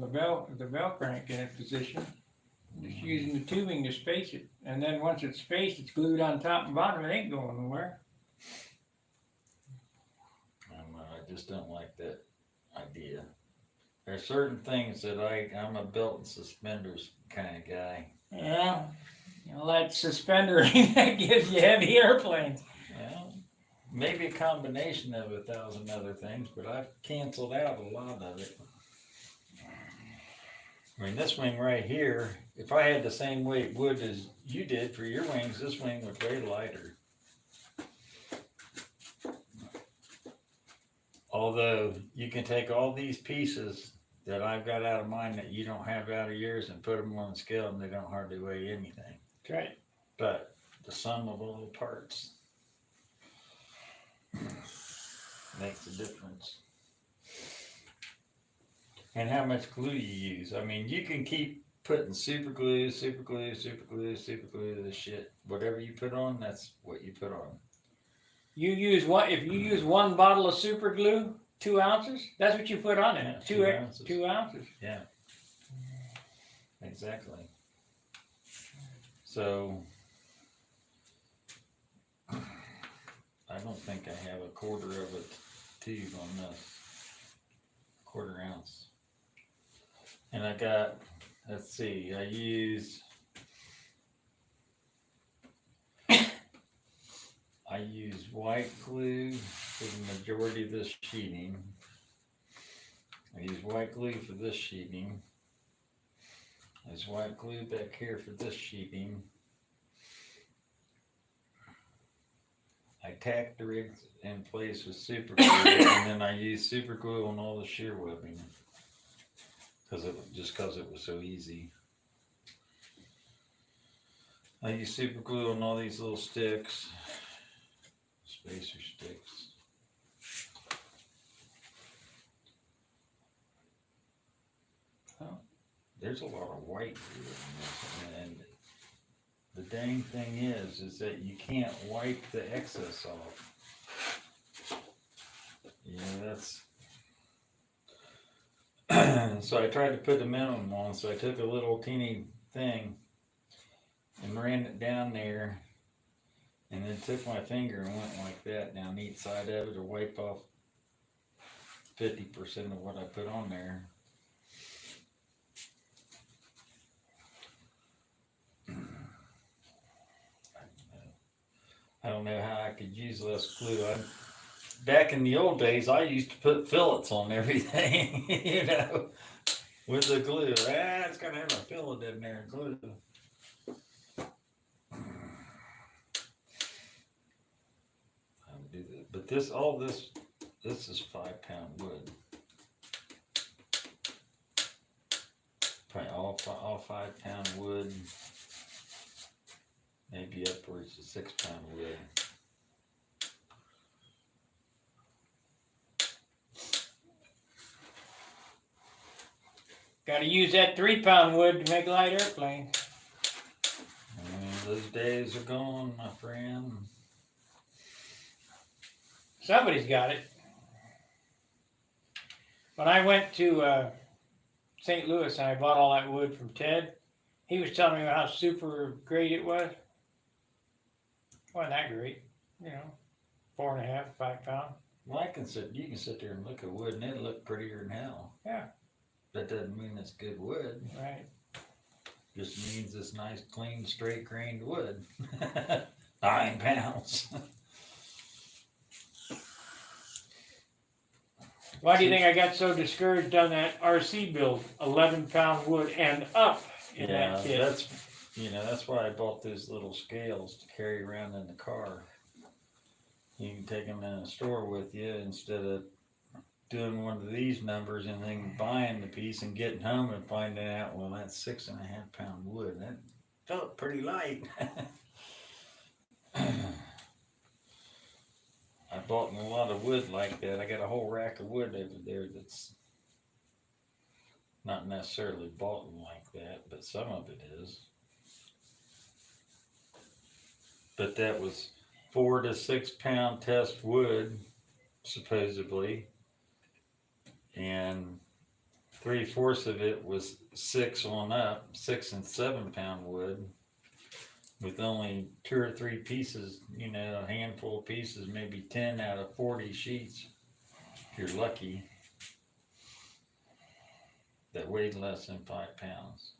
S1: the bell crank in its position. Just using the tubing to space it, and then once it's spaced, it's glued on top and bottom. It ain't going nowhere.
S2: I just don't like that idea. There are certain things that I'm a belt and suspenders kind of guy.
S1: Yeah, that suspender that gives you heavy airplanes.
S2: Well, maybe a combination of 1,000 other things, but I've canceled out a lot of it. I mean, this wing right here, if I had the same weight wood as you did for your wings, this wing was way lighter. Although you can take all these pieces that I've got out of mine that you don't have out of yours and put them on the scale and they don't hardly weigh anything.
S1: Right.
S2: But the sum of all the parts makes a difference. And how much glue you use. I mean, you can keep putting super glue, this shit. Whatever you put on, that's what you put on.
S1: You use what? If you use one bottle of super glue, 2 ounces. That's what you put on it.
S2: Yeah, 2 ounces.
S1: 2 ounces.
S2: Yeah. Exactly. So I don't think I have a quarter of a tube on this. Quarter ounce. And I got, let's see, I use white glue for the majority of this sheeting. I use white glue for this sheeting. There's white glue back here for this sheeting. I tacked the rig in place with super glue, and then I used super glue on all the shear webbing because it was so easy. I use super glue on all these little sticks, spacer sticks. Oh, there's a lot of white glue in this, and the dang thing is that you can't wipe the excess off. You know, that's so I tried to put the minimum on, so I took a little teeny thing and ran it down there and then took my finger and went like that down each side of it to wipe off 50% of what I put on there. I don't know how I could use less glue. Back in the old days, I used to put fillets on everything, you know, with the glue. It's got to have a fillet in there, glue. But this is 5 pound wood. Probably all 5 pound wood. Maybe upwards of 6 pound wood.
S1: Got to use that 3 pound wood to make light airplanes.
S2: Those days are gone, my friend.
S1: Somebody's got it. When I went to St. Louis and I bought all that wood from Ted, he was telling me how super great it was. Wasn't that great, you know, 4.5, 5 pound.
S2: Well, you can sit there and look at wood and it'll look prettier than hell.
S1: Yeah.
S2: That doesn't mean it's good wood.
S1: Right.
S2: Just means it's nice, clean, straight grained wood. 9 pounds.
S1: Why do you think I got so discouraged on that RC build? 11 pound wood and up in that kit.
S2: That's why I bought those little scales to carry around in the car. You can take them in the store with you instead of doing one of these numbers and then buying the piece and getting home and finding out, well, that's 6.5 pound wood. That felt pretty light. I bought a lot of wood like that. I got a whole rack of wood over there that's not necessarily bought like that, but some of it is. But that was 4 to 6 pound test wood, supposedly, and 3/4 of it was 6 on up, 6 and 7 pound wood, with only 2 or 3 pieces, a handful of pieces, maybe 10 out of 40 sheets, if you're lucky, that weighed less than 5 pounds.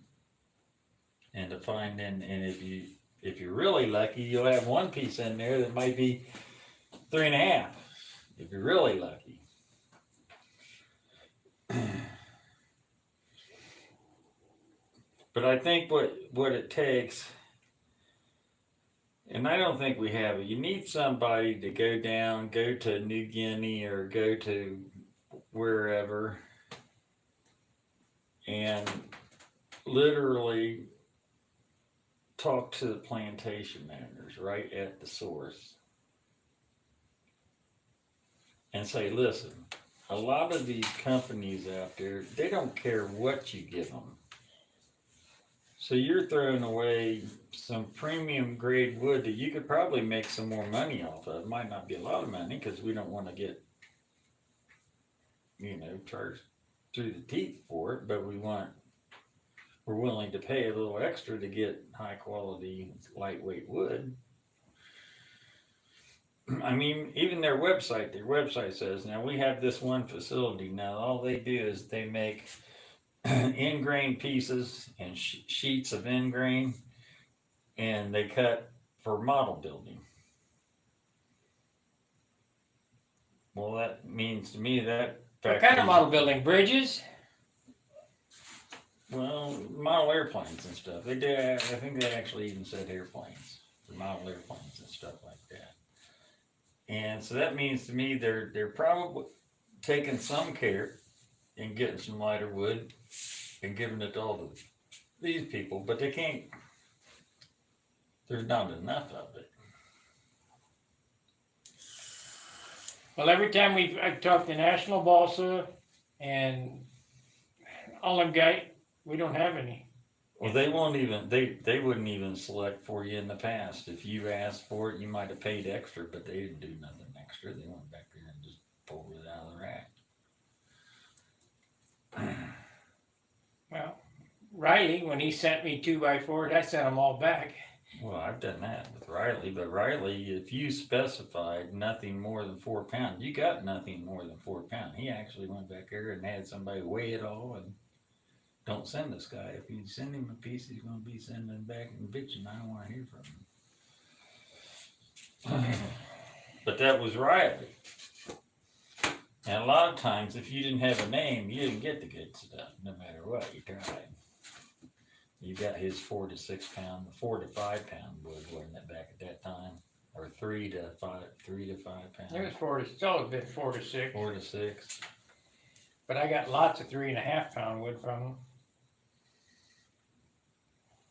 S2: And to find and if you're really lucky, you'll have one piece in there that might be 3.5, if you're really lucky. But I think what it takes, and I don't think we have it, you need somebody to go to New Guinea or go to wherever and literally talk to the plantation owners right at the source and say, listen, a lot of these companies out there, they don't care what you give them. So you're throwing away some premium grade wood that you could probably make some more money off of. It might not be a lot of money because we don't want to get, charged through the teeth for it, but we're willing to pay a little extra to get high quality, lightweight wood. I mean, even their website says, now we have this one facility. Now all they do is they make ingrain pieces and sheets of ingrain, and they cut for model building. Well, that means to me that
S1: What kind of model building? Bridges?
S2: Well, model airplanes and stuff. They did. I think they actually even said airplanes, model airplanes and stuff like that. And so that means to me they're probably taking some care in getting some lighter wood and giving it to all these people, but they can't. There's not enough of it.
S1: Well, every time I talk to National Balsa and all them guys, we don't have any.
S2: Well, they won't even. They wouldn't even select for you in the past. If you asked for it, you might have paid extra, but they didn't do nothing extra. They went back there and just pulled it out of the rack.
S1: Well, Riley, when he sent me 2x4s, I sent them all back.
S2: Well, I've done that with Riley, but Riley, if you specified nothing more than 4 pounds, you got nothing more than 4 pounds. He actually went back there and had somebody weigh it all, and don't send this guy. If you send him a piece, he's going to be sending back and bitching. I don't want to hear from him. But that was Riley. And a lot of times, if you didn't have a name, you didn't get the good stuff, no matter what you tried. You got his 4 to 6 pound, 4 to 5 pound wood, wasn't it, back at that time? Or 3 to 5 pounds.
S1: It was 4 to, it's always been 4 to 6.
S2: 4 to 6.
S1: But I got lots of 3.5 pound wood from them.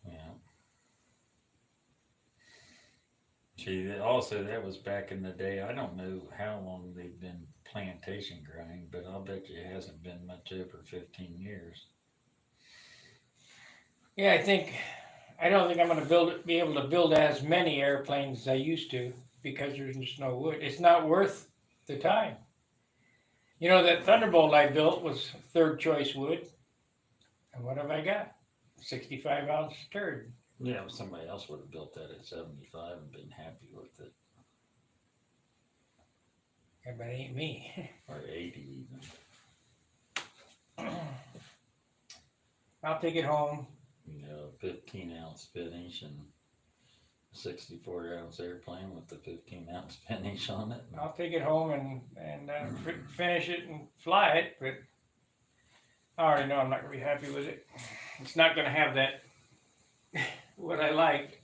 S2: Yeah. See, also that was back in the day. I don't know how long they've been plantation growing, but I'll bet you it hasn't been much over 15 years.
S1: Yeah, I don't think I'm going to be able to build as many airplanes as I used to because there's just no wood. It's not worth the time. That Thunderbolt I built was 3rd choice wood. And what have I got? 65 ounce turd.
S2: Yeah, if somebody else would have built that at 75 and been happy with it.
S1: Yeah, but it ain't me.
S2: Or 80 even.
S1: I'll take it home.
S2: 15 ounce finish and 64 ounce airplane with the 15 ounce finish on it.
S1: I'll take it home and finish it and fly it, but I already know I'm not going to be happy with it. It's not going to have that, what I like.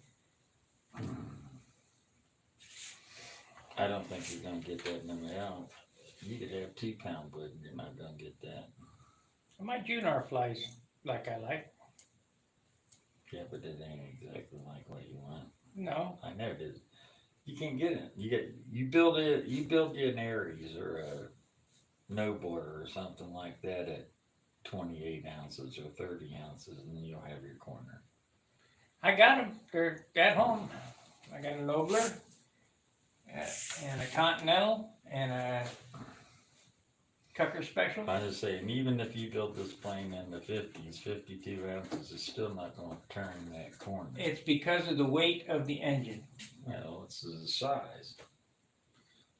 S2: I don't think you're going to get that in the mail. You could have 2 pound wood and you're not going to get that.
S1: My Junar flies like I like.
S2: Yeah, but it ain't exactly like what you want.
S1: No.
S2: I know it is. You can't get it. You build you an Aries or a No Border or something like that at 28 ounces or 30 ounces, and then you'll have your corner.
S1: I got them. They're at home. I got a Nobler, and a Continental, and a Tucker Special.
S2: I was saying, even if you build this plane in the 50s, 52 ounces is still not going to turn that corner.
S1: It's because of the weight of the engine.
S2: Well, it's the size.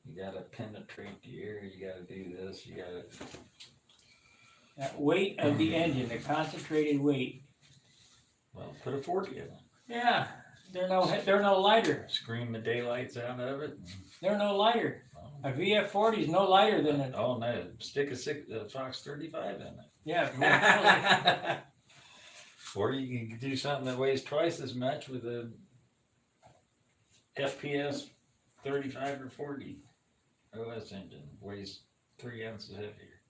S2: You got to penetrate the air. You got to do this. You got to.
S1: That weight of the engine, the concentrated weight.
S2: Well, put a 40 in it.
S1: Yeah, they're no lighter.
S2: Scream the daylights out of it.
S1: They're no lighter. A VF40 is no lighter than a.
S2: Oh no! Stick a Fox 35 in it.
S1: Yeah.
S2: Or you can do something that weighs twice as much with a FPS 35 or 40 OS engine. Weighs 3 ounces heavier.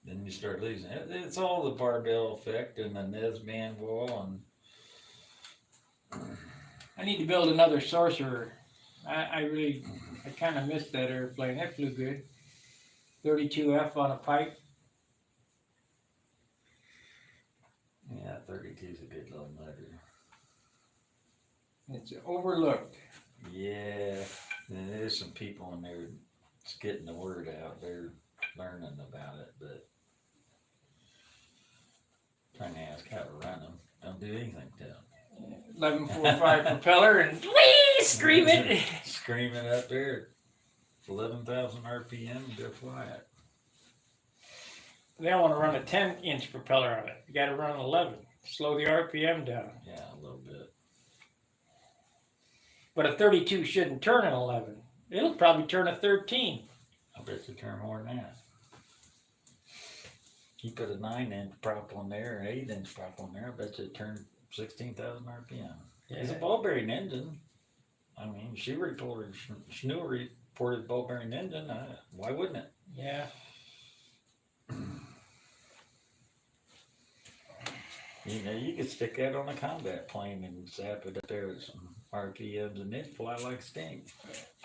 S2: Then you start losing it. It's all the barbell effect and the Nesband wall and.
S1: I need to build another sorcerer. I kind of missed that airplane. That flew good. 32F on a pipe.
S2: Yeah, 32 is a good little motor.
S1: It's overlooked.
S2: Yeah, and there's some people in there just getting the word out. They're learning about it, but trying to ask how to run them. Don't do anything to them.
S1: 1145 propeller and whee, scream it.
S2: Scream it up there at 11,000 RPM and go fly it.
S1: They want to run a 10-inch propeller on it. You got to run 11. Slow the RPM down.
S2: Yeah, a little bit.
S1: But a 32 shouldn't turn an 11. It'll probably turn a 13.
S2: I bet you turn more than that. You put a 9-inch prop on there, an 8-inch prop on there, I bet you it turned 16,000 RPM.
S1: Yeah.
S2: It's a ball bearing engine. I mean, Schnur reported ball bearing engine. Why wouldn't it?
S1: Yeah.
S2: You know, you could stick that on a combat plane and zap it up there with some RPMs and it'd fly like Sting.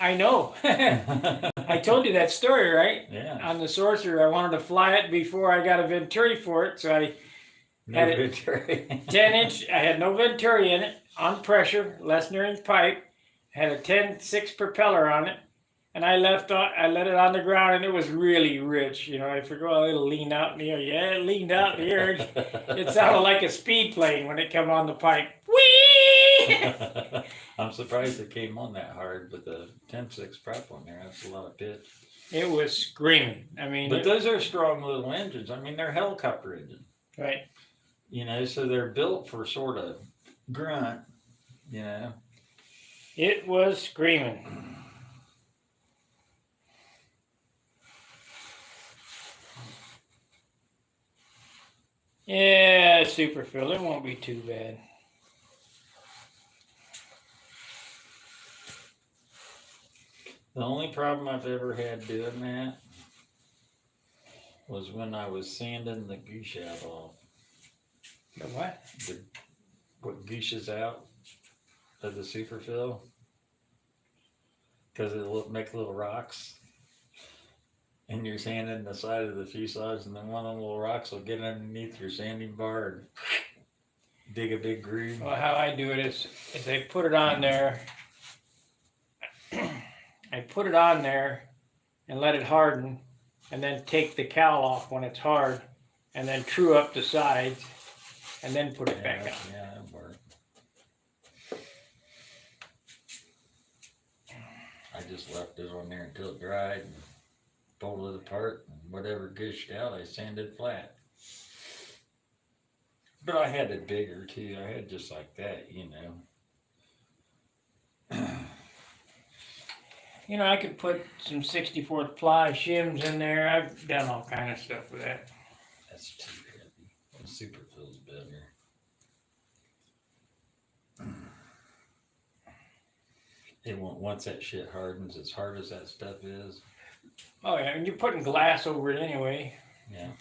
S1: I know. I told you that story, right?
S2: Yeah.
S1: On the Sorcerer, I wanted to fly it before I got a Venturi for it, so I had it
S2: Venturi.
S1: 10-inch. I had no Venturi in it, on pressure, less than inch pipe. Had a 10.6 propeller on it, and I let it on the ground, and it was really rich. You know, I figured, well, it'll lean out in the air. Yeah, it leaned out in the air. It sounded like a speed plane when it came on the pipe. Whee!
S2: I'm surprised it came on that hard with the 10.6 prop on there. That's a lot of pitch.
S1: It was screaming. I mean,
S2: but those are strong little engines. I mean, they're helicopter engines.
S1: Right.
S2: You know, so they're built for sort of grunt, you know.
S1: It was screaming. Yeah, Superfill. It won't be too bad.
S2: The only problem I've ever had doing that was when I was sanding the goose out off.
S1: The what?
S2: What gooses out of the Superfill. Because it'll make little rocks. And you're sanding the side of the fuselage, and then one of the little rocks will get underneath your sanding bar and dig a big groove.
S1: Well, how I do it is I put it on there. I put it on there and let it harden, and then take the cowl off when it's hard, and then true up the sides, and then put it back on.
S2: Yeah, that'll work. I just left it on there until it dried and pulled it apart, and whatever gushed out, I sanded flat. But I had it bigger too. I had just like that, you know.
S1: You know, I could put some 64th ply shims in there. I've done all kind of stuff with that.
S2: That's too heavy. The Superfill's better. It won't, once that shit hardens, as hard as that stuff is.
S1: Oh yeah, and you're putting glass over it anyway.
S2: Yeah.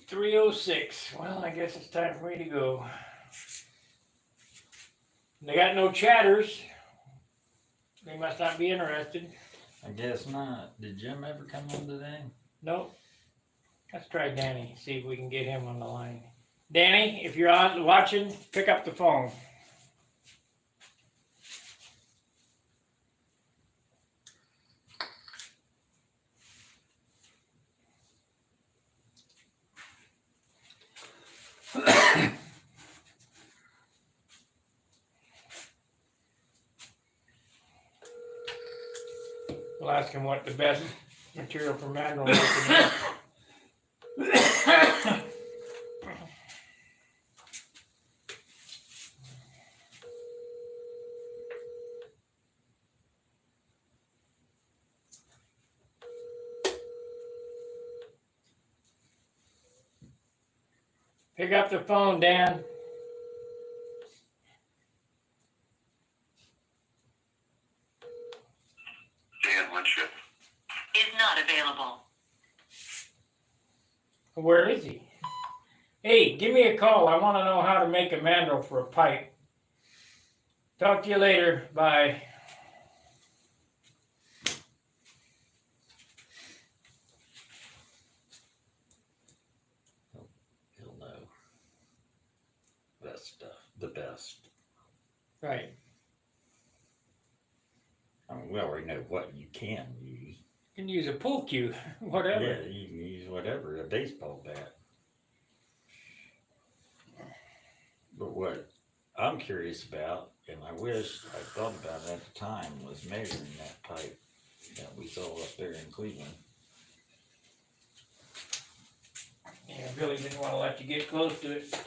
S1: 306. Well, I guess it's time for me to go. They got no chatters. They must not be interested.
S2: I guess not. Did Jim ever come on today?
S1: Nope. Let's try Danny, see if we can get him on the line. Danny, if you're on watching, pick up the phone. We'll ask him what the best material for mandrel making is. Pick up the phone, Dan.
S3: Dan Winship is not available.
S1: Where is he? Hey, give me a call. I want to know how to make a mandrel for a pipe. Talk to you later. Bye.
S2: He'll know that stuff, the best.
S1: Right.
S2: I mean, we already know what you can use.
S1: You can use a pool cue, whatever.
S2: Yeah, you can use whatever, a baseball bat. But what I'm curious about, and I wish I thought about it at the time, was measuring that pipe that we saw up there in Cleveland.
S1: Yeah, Billy didn't want to let you get close to it.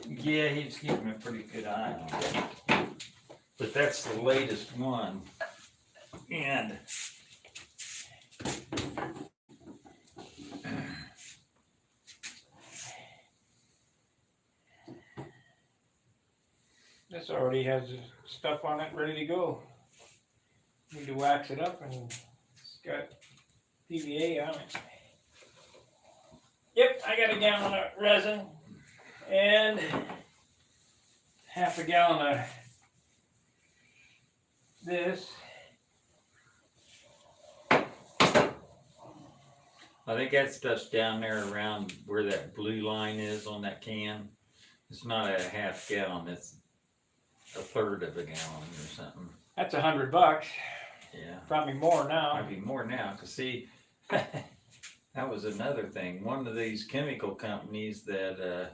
S2: Yeah, he's keeping a pretty good eye on it. But that's the latest one. And
S1: This already has the stuff on it ready to go. Need to wax it up, and it's got PVA on it. Yep, I got a gallon of resin and half a gallon of this.
S2: I think that stuff's down there around where that blue line is on that can. It's not a half gallon, it's a third of a gallon or something.
S1: That's $100.
S2: Yeah.
S1: Probably more now.
S2: Might be more now, cause see, that was another thing. One of these chemical companies that,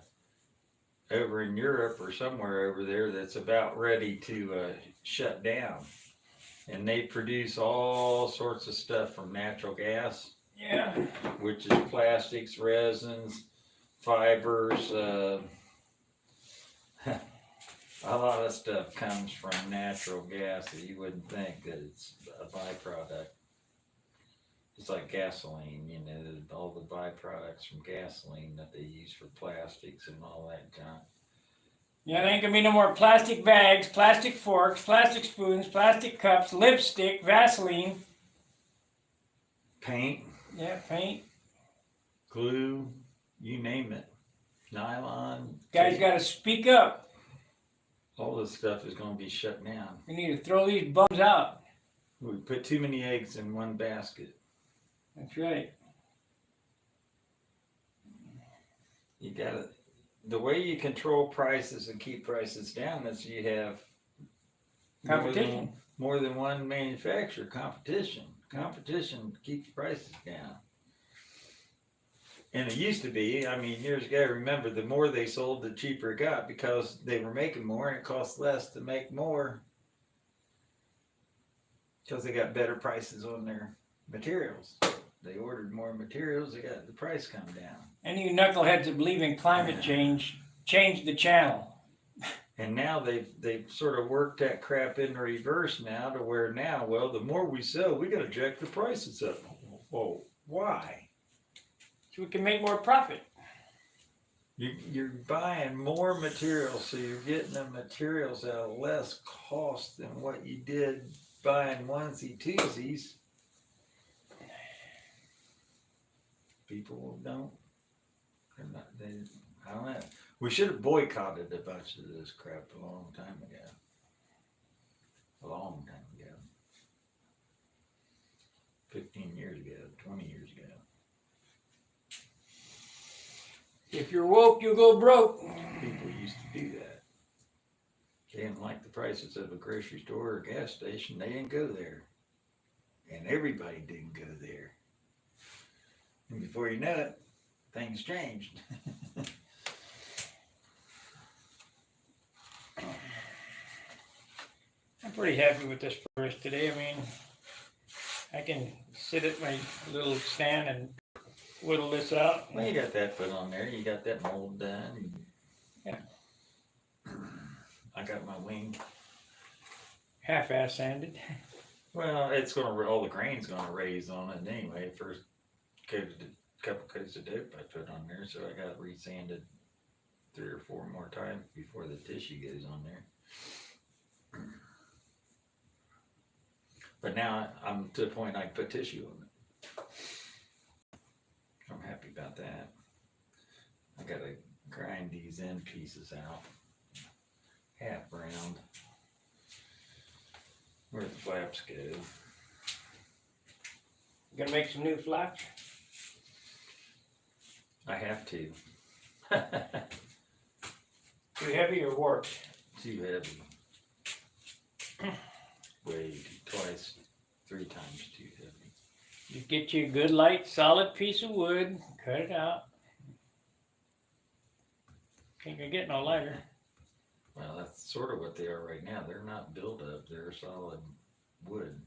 S2: over in Europe or somewhere over there that's about ready to, shut down. And they produce all sorts of stuff from natural gas.
S1: Yeah.
S2: Which is plastics, resins, fibers, a lot of stuff comes from natural gas that you wouldn't think that it's a byproduct. It's like gasoline, you know, all the byproducts from gasoline that they use for plastics and all that junk.
S1: Yeah, there ain't gonna be no more plastic bags, plastic forks, plastic spoons, plastic cups, lipstick, Vaseline.
S2: Paint.
S1: Yeah, paint.
S2: Glue, you name it. Nylon.
S1: Guys gotta speak up.
S2: All this stuff is gonna be shut down.
S1: We need to throw these bums out.
S2: We put too many eggs in one basket.
S1: That's right.
S2: You gotta, the way you control prices and keep prices down is you have
S1: Competition.
S2: more than one manufacturer. Competition keeps prices down. And it used to be, I mean, years ago, remember, the more they sold, the cheaper it got because they were making more and it cost less to make more because they got better prices on their materials. They ordered more materials, they got the price come down.
S1: Any of you knuckleheads that believe in climate change, change the channel.
S2: And now they've sort of worked that crap in reverse now to where now, well, the more we sell, we gotta jack the prices up. Well, why?
S1: So we can make more profit.
S2: You're buying more materials, so you're getting the materials at a less cost than what you did buying onesie-twosies. People don't, they're not, I don't know. We should have boycotted a bunch of this crap a long time ago. A long time ago. 15 years ago, 20 years ago.
S1: If you're woke, you'll go broke.
S2: People used to do that. They didn't like the prices of a grocery store or gas station, they didn't go there. And everybody didn't go there. And before you know it, things changed.
S1: I'm pretty happy with this brush today. I mean, I can sit at my little stand and whittle this out.
S2: Well, you got that put on there, you got that mold done.
S1: Yeah.
S2: I got my wing.
S1: Half-ass sanded.
S2: Well, it's gonna, all the grain's gonna raise on it anyway. First couple coats of dope I put on there, so I got resanded 3 or 4 more times before the tissue goes on there. But now I'm to the point I can put tissue on it. I'm happy about that. I gotta grind these end pieces out, half round, where the flaps go.
S1: You gonna make some new flaps?
S2: I have to.
S1: Too heavy or warped?
S2: Too heavy. Way twice, 3 times too heavy.
S1: You get you a good light, solid piece of wood, cut it out. Can't get no lighter.
S2: Well, that's sort of what they are right now. They're not built up, they're solid wood.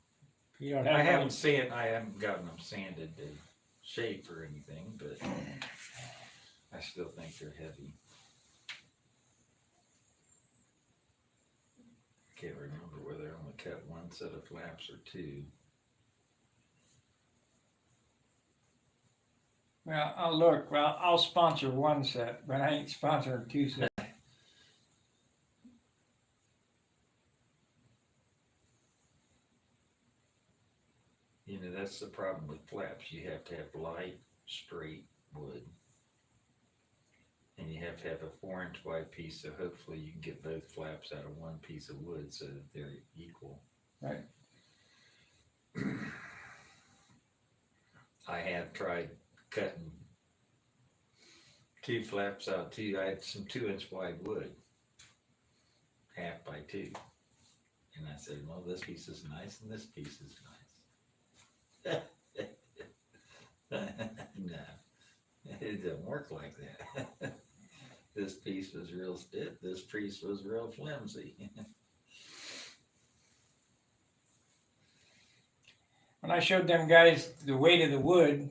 S1: You don't have
S2: I
S1: no-
S2: haven't gotten them sanded to shape or anything, but I still think they're heavy. Can't remember whether I only cut 1 set of flaps or 2.
S1: Well, I'll look. Well, I'll sponsor 1 set, but I ain't sponsoring 2 sets.
S2: You know, that's the problem with flaps. You have to have light, straight wood. And you have to have a 4-inch wide piece, so hopefully you can get both flaps out of 1 piece of wood so that they're equal.
S1: Right.
S2: I have tried cutting 2 flaps out too. I had some 2-inch wide wood, 1/2 by 2. And I said, well, this piece is nice and this piece is nice. No, it doesn't work like that. This piece was real stiff, this piece was real flimsy.
S1: When I showed them guys the weight of the wood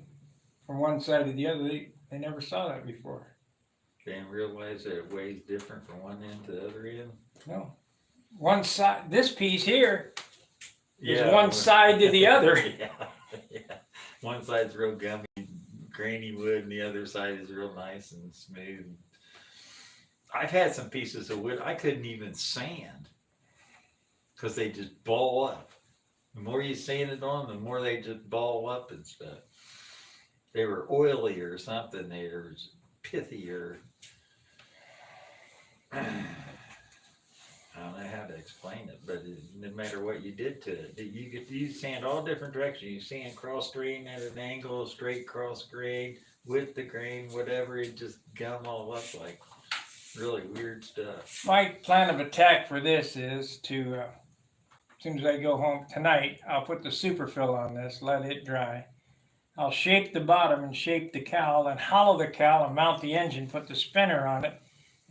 S1: from one side to the other, they never saw that before.
S2: They didn't realize that it weighs different from one end to the other end?
S1: No. One side, this piece here is
S2: Yeah,
S1: one side to the other.
S2: Yeah, yeah. One side's real gummy, grainy wood, and the other side is real nice and smooth. I've had some pieces of wood I couldn't even sand because they just ball up. The more you sand it on, the more they just ball up and stuff. They were oily or something. They were pithier. I don't know how to explain it, but no matter what you did to it, you sand all different directions. You sand cross grain at an angle, straight cross grain, with the grain, whatever. It just gum all up like really weird stuff.
S1: My plan of attack for this is to, as soon as I go home tonight, I'll put the superfill on this, let it dry. I'll shape the bottom and shape the cowl and hollow the cowl and mount the engine, put the spinner on it,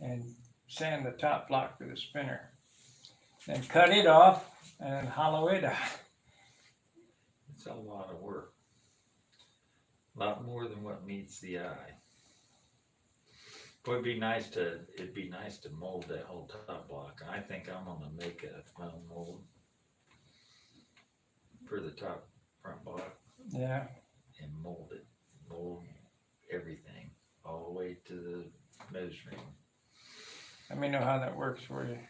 S1: and sand the top block for the spinner. Then cut it off and hollow it out.
S2: It's a lot of work. A lot more than what meets the eye. But it'd be nice to mold that whole top block. I think I'm gonna make a foam mold for the top front block
S1: Yeah.
S2: and mold everything all the way to the nose ring.
S1: Let me know how that works for you.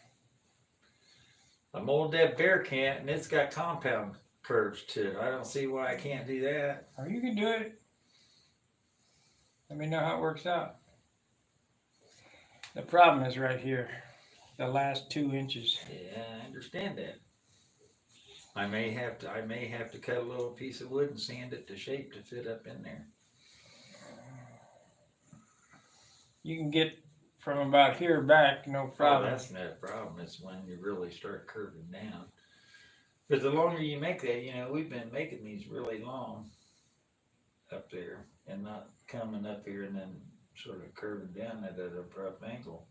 S2: I molded that bear cant and it's got compound curves to it. I don't see why I can't do that.
S1: Oh, you can do it. Let me know how it works out. The problem is right here, the last 2 inches.
S2: Yeah, I understand that. I may have to cut a little piece of wood and sand it to shape to fit up in there.
S1: You can get from about here back, no
S2: Oh,
S1: problem.
S2: that's no problem. It's when you really start curving down. But the longer you make that, you know, we've been making these really long up there and not coming up here and then sort of curving down at an abrupt angle.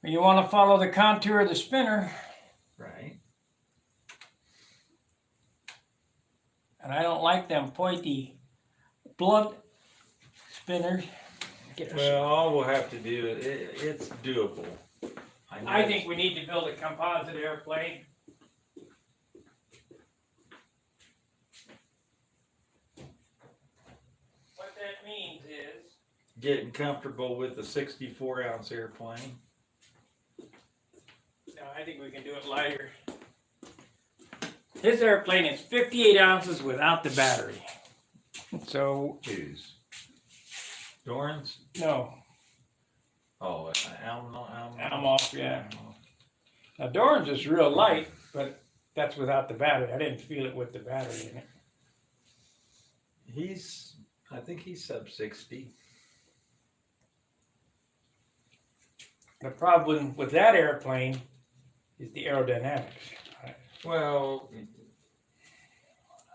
S1: You want to follow the contour of the spinner,
S2: Right.
S1: and I don't like them pointy, blunt spinners.
S2: Well, all we'll have to do, it's doable.
S1: I think we need to build a composite airplane. What that means is,
S2: Getting comfortable with the 64-ounce airplane.
S1: no, I think we can do it lighter. This airplane is 58 ounces without the battery. So,
S2: Choose. Dorans?
S1: no,
S2: Oh, Alm.
S1: I'm off, yeah. Now Doran's is real light, but that's without the battery. I didn't feel it with the battery in it.
S2: I think he's sub 60.
S1: The problem with that airplane is the aerodynamics.
S2: Well,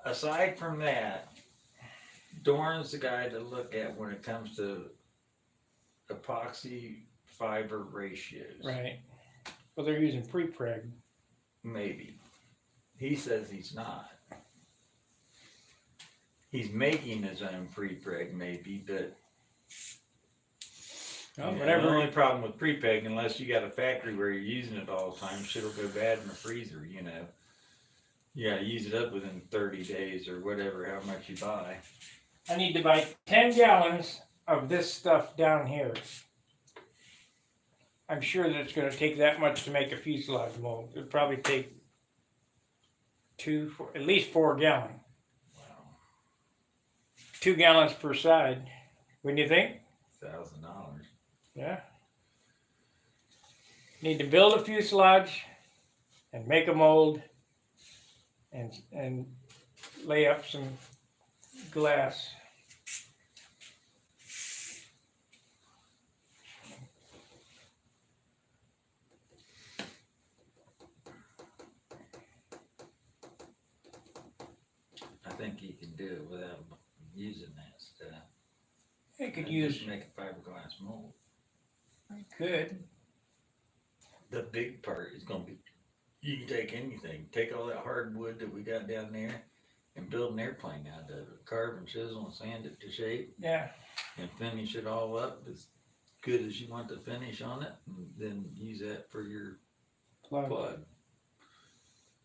S2: aside from that, Doran's the guy to look at when it comes to epoxy fiber ratios.
S1: Right. Well, they're using pre-preg.
S2: Maybe. He says he's not. He's making his own pre-preg, maybe, but
S1: Well,
S2: the
S1: whatever.
S2: only problem with pre-preg, unless you got a factory where you're using it all the time, shit'll go bad in the freezer, you know. You gotta use it up within 30 days or whatever, how much you buy.
S1: I need to buy 10 gallons of this stuff down here. I'm sure that it's going to take that much to make a fuselage mold. It'd probably take at least 4 gallons.
S2: Wow.
S1: 2 gallons per side. Wouldn't you think?
S2: $1,000.
S1: Yeah. Need to build a fuselage and make a mold and lay up some glass.
S2: I think you can do it without using that stuff.
S1: You could
S2: And
S1: use,
S2: just make a fiberglass mold.
S1: could.
S2: The big part is gonna be, you can take anything, take all that hardwood that we got down there and build an airplane out of it. Carve and chisel and sand it to shape
S1: Yeah.
S2: and finish it all up as good as you want the finish on it, and then use that for your plug.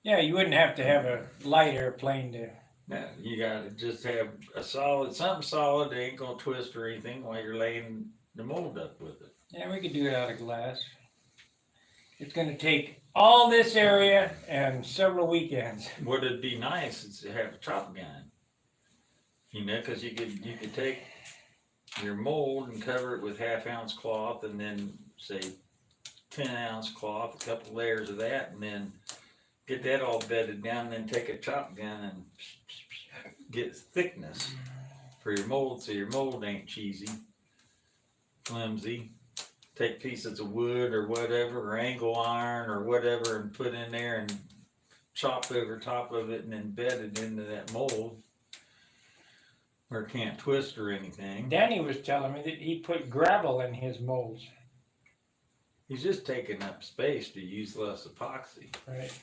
S1: Yeah, you wouldn't have to have a light airplane to.
S2: No, you gotta just have something solid that ain't gonna twist or anything while you're laying the mold up with it.
S1: Yeah, we could do it out of glass. It's going to take all this area and several weekends.
S2: What'd be nice is to have a chop gun. You know, cause you could take your mold and cover it with 1/2 ounce cloth and then say 10 ounce cloth, a couple layers of that, and then get that all bedded down, and then take a chop gun and get thickness for your mold so your mold ain't cheesy, flimsy. Take pieces of wood or whatever, or angle iron or whatever, and put in there and chop over top of it and then bed it into that mold where it can't twist or anything.
S1: Danny was telling me that he put gravel in his molds.
S2: He's just taking up space to use less epoxy.
S1: Right.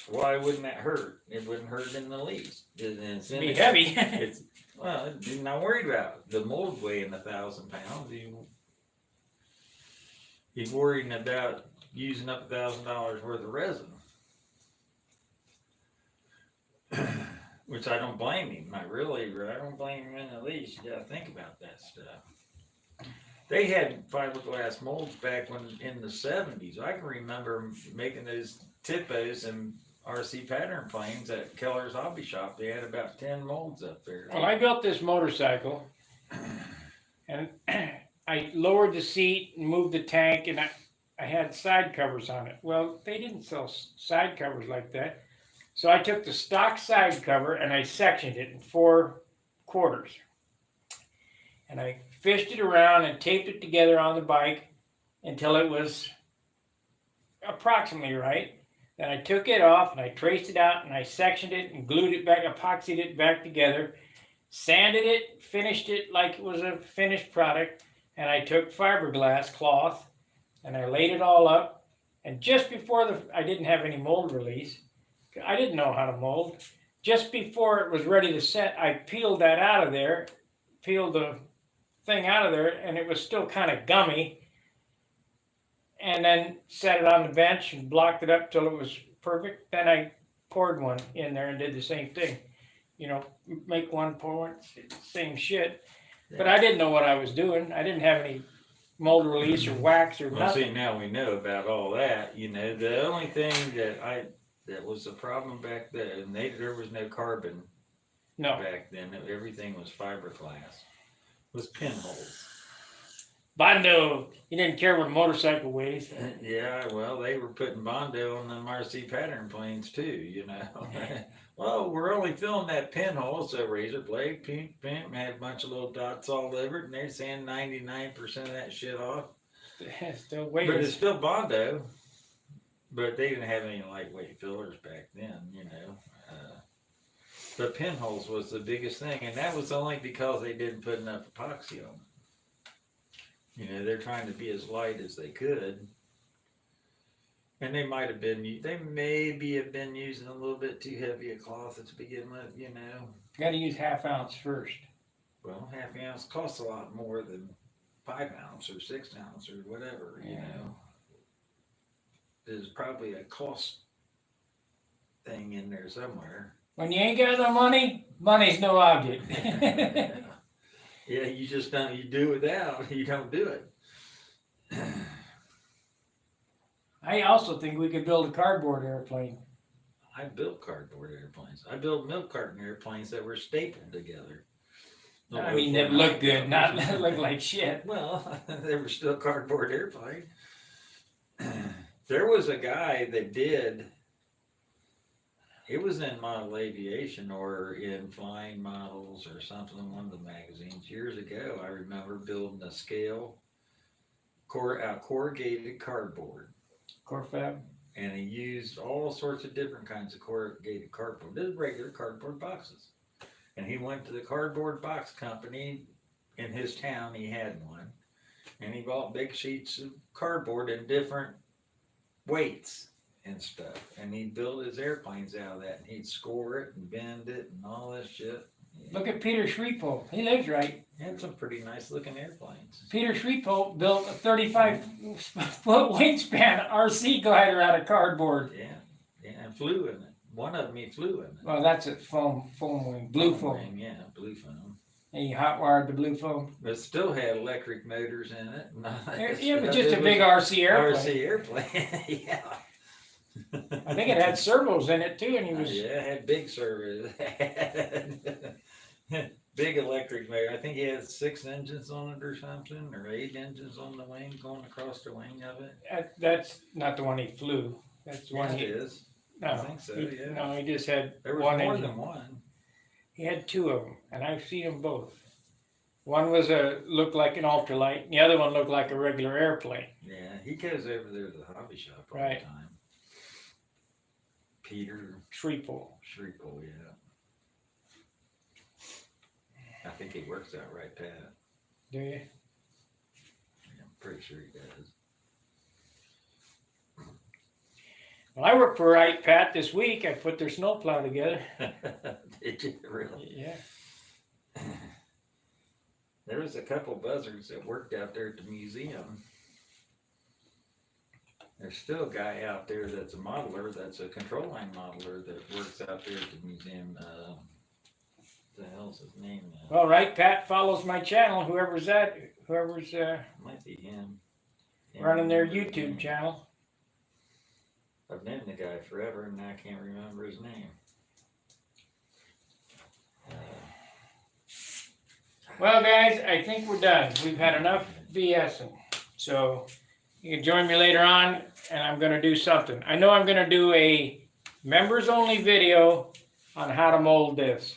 S2: Why wouldn't that hurt? It wouldn't hurt in the least. It's
S1: It'd be heavy.
S2: Well, you're not worried about the mold weighing 1,000 pounds. He's worrying about using up $1,000 worth of resin. Which I don't blame him. I don't blame him in the least. You gotta think about that stuff. They had fiberglass molds back in the 70s. I can remember making those Tippos and RC pattern planes at Keller's Hobby Shop. They had about 10 molds up there.
S1: Well, I built this motorcycle, and I lowered the seat and moved the tank, and I had side covers on it. Well, they didn't sell side covers like that. So I took the stock side cover and I sectioned it in 4 quarters. And I fished it around and taped it together on the bike until it was approximately right. Then I took it off and I traced it out and I sectioned it and glued it back, epoxied it back together, sanded it, finished it like it was a finished product, and I took fiberglass cloth and I laid it all up. And just before I didn't have any mold release, I didn't know how to mold. Just before it was ready to set, I peeled that out of there, peeled the thing out of there, and it was still kind of gummy. And then set it on the bench and blocked it up till it was perfect. Then I poured one in there and did the same thing. You know, make one, pour one, same shit. But I didn't know what I was doing. I didn't have any mold release or wax or
S2: Well,
S1: nothing.
S2: see, now we know about all that. You know, the only thing that was the problem back then, there was no carbon
S1: No.
S2: back then. Everything was fiberglass. Was pinholes.
S1: Bondo, he didn't care what a motorcycle weighs.
S2: Yeah, well, they were putting Bondo on them RC pattern planes too, you know. Well, we're only filling that pinhole, so razor blade, pink, had a bunch of little dots all over it, and they're saying 99% of that shit off.
S1: Still weighs.
S2: But it's still Bondo. But they didn't have any lightweight fillers back then, you know. But pinholes was the biggest thing, and that was only because they didn't put enough epoxy on them. You know, they're trying to be as light as they could. And they maybe have been using a little bit too heavy a cloth to begin with, you know.
S1: Got to use 1/2 ounce first.
S2: Well, 1/2 ounce costs a lot more than 5 ounce or 6 ounce or whatever, you know. There's probably a cost thing in there somewhere.
S1: When you ain't got no money, money's no object.
S2: Yeah, you just don't, you do without, you don't do it.
S1: I also think we could build a cardboard airplane.
S2: I built cardboard airplanes. I built milk carton airplanes that were stapled together.
S1: I mean, that looked good, not look like shit.
S2: Well, they were still cardboard airplanes. There was a guy that did, it was in Model Aviation or in Flying Models or something in one of the magazines years ago. I remember building a scale corrugated cardboard.
S1: Corfab.
S2: And he used all sorts of different kinds of corrugated cardboard. This is regular cardboard boxes. And he went to the cardboard box company in his town. He had one. And he bought big sheets of cardboard in different weights and stuff. And he built his airplanes out of that. And he'd score it and bend it and all this shit. Yeah.
S1: Look at Peter Schreepow. He lives right.
S2: He had some pretty nice looking airplanes.
S1: Peter Schreepow built a 35-foot wingspan RC glider out of cardboard.
S2: Yeah, and flew in it. One of them he flew in it.
S1: Well, that's a foam wing, blue foam.
S2: Wing, yeah, blue foam.
S1: And you hot wired the blue foam.
S2: But it still had electric motors in it.
S1: Yeah, but just a big RC airplane.
S2: RC airplane, yeah.
S1: I think it had servos in it too, and he was.
S2: Yeah, it had big servos. Big electric motor. I think he had 6 engines on it or something, or 8 engines on the wing, going across the wing of it.
S1: That's not the one he flew. That's the one
S2: It
S1: he.
S2: is.
S1: No,
S2: I think so, yeah.
S1: No, he just had
S2: There was
S1: one
S2: more
S1: engine.
S2: than one.
S1: He had 2 of them, and I've seen them both. One was looked like an ultralight, and the other one looked like a regular airplane.
S2: Yeah, he goes over there to the hobby shop all
S1: Right.
S2: the time. Peter
S1: Schreepow.
S2: Schreepow, yeah. I think he works out right, Pat.
S1: Do you?
S2: Yeah, I'm pretty sure he does.
S1: Well, I worked for Right Pat this week. I put their snowplow together.
S2: Did you really?
S1: Yeah.
S2: There was a couple buzzards that worked out there at the museum. There's still a guy out there that's a modeler, that's a control line modeler that works out there at the museum. What the hell's his name now?
S1: Well, Right Pat follows my channel. Whoever's
S2: Might be him.
S1: running their YouTube channel.
S2: I've known the guy forever and I can't remember his name.
S1: Well, guys, I think we're done. We've had enough BSing. So you can join me later on, and I'm going to do something. I know I'm going to do a Members only video on how to mold this.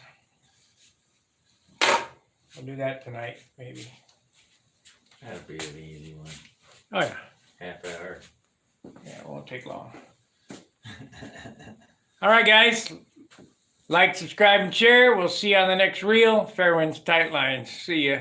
S1: We'll do that tonight, maybe.
S2: That'd be an easy one.
S1: Oh yeah.
S2: Half hour.
S1: Yeah, it won't take long. All right, guys. Like, subscribe, and share. We'll see you on the next reel. Fairwinds Tight Lines. See ya.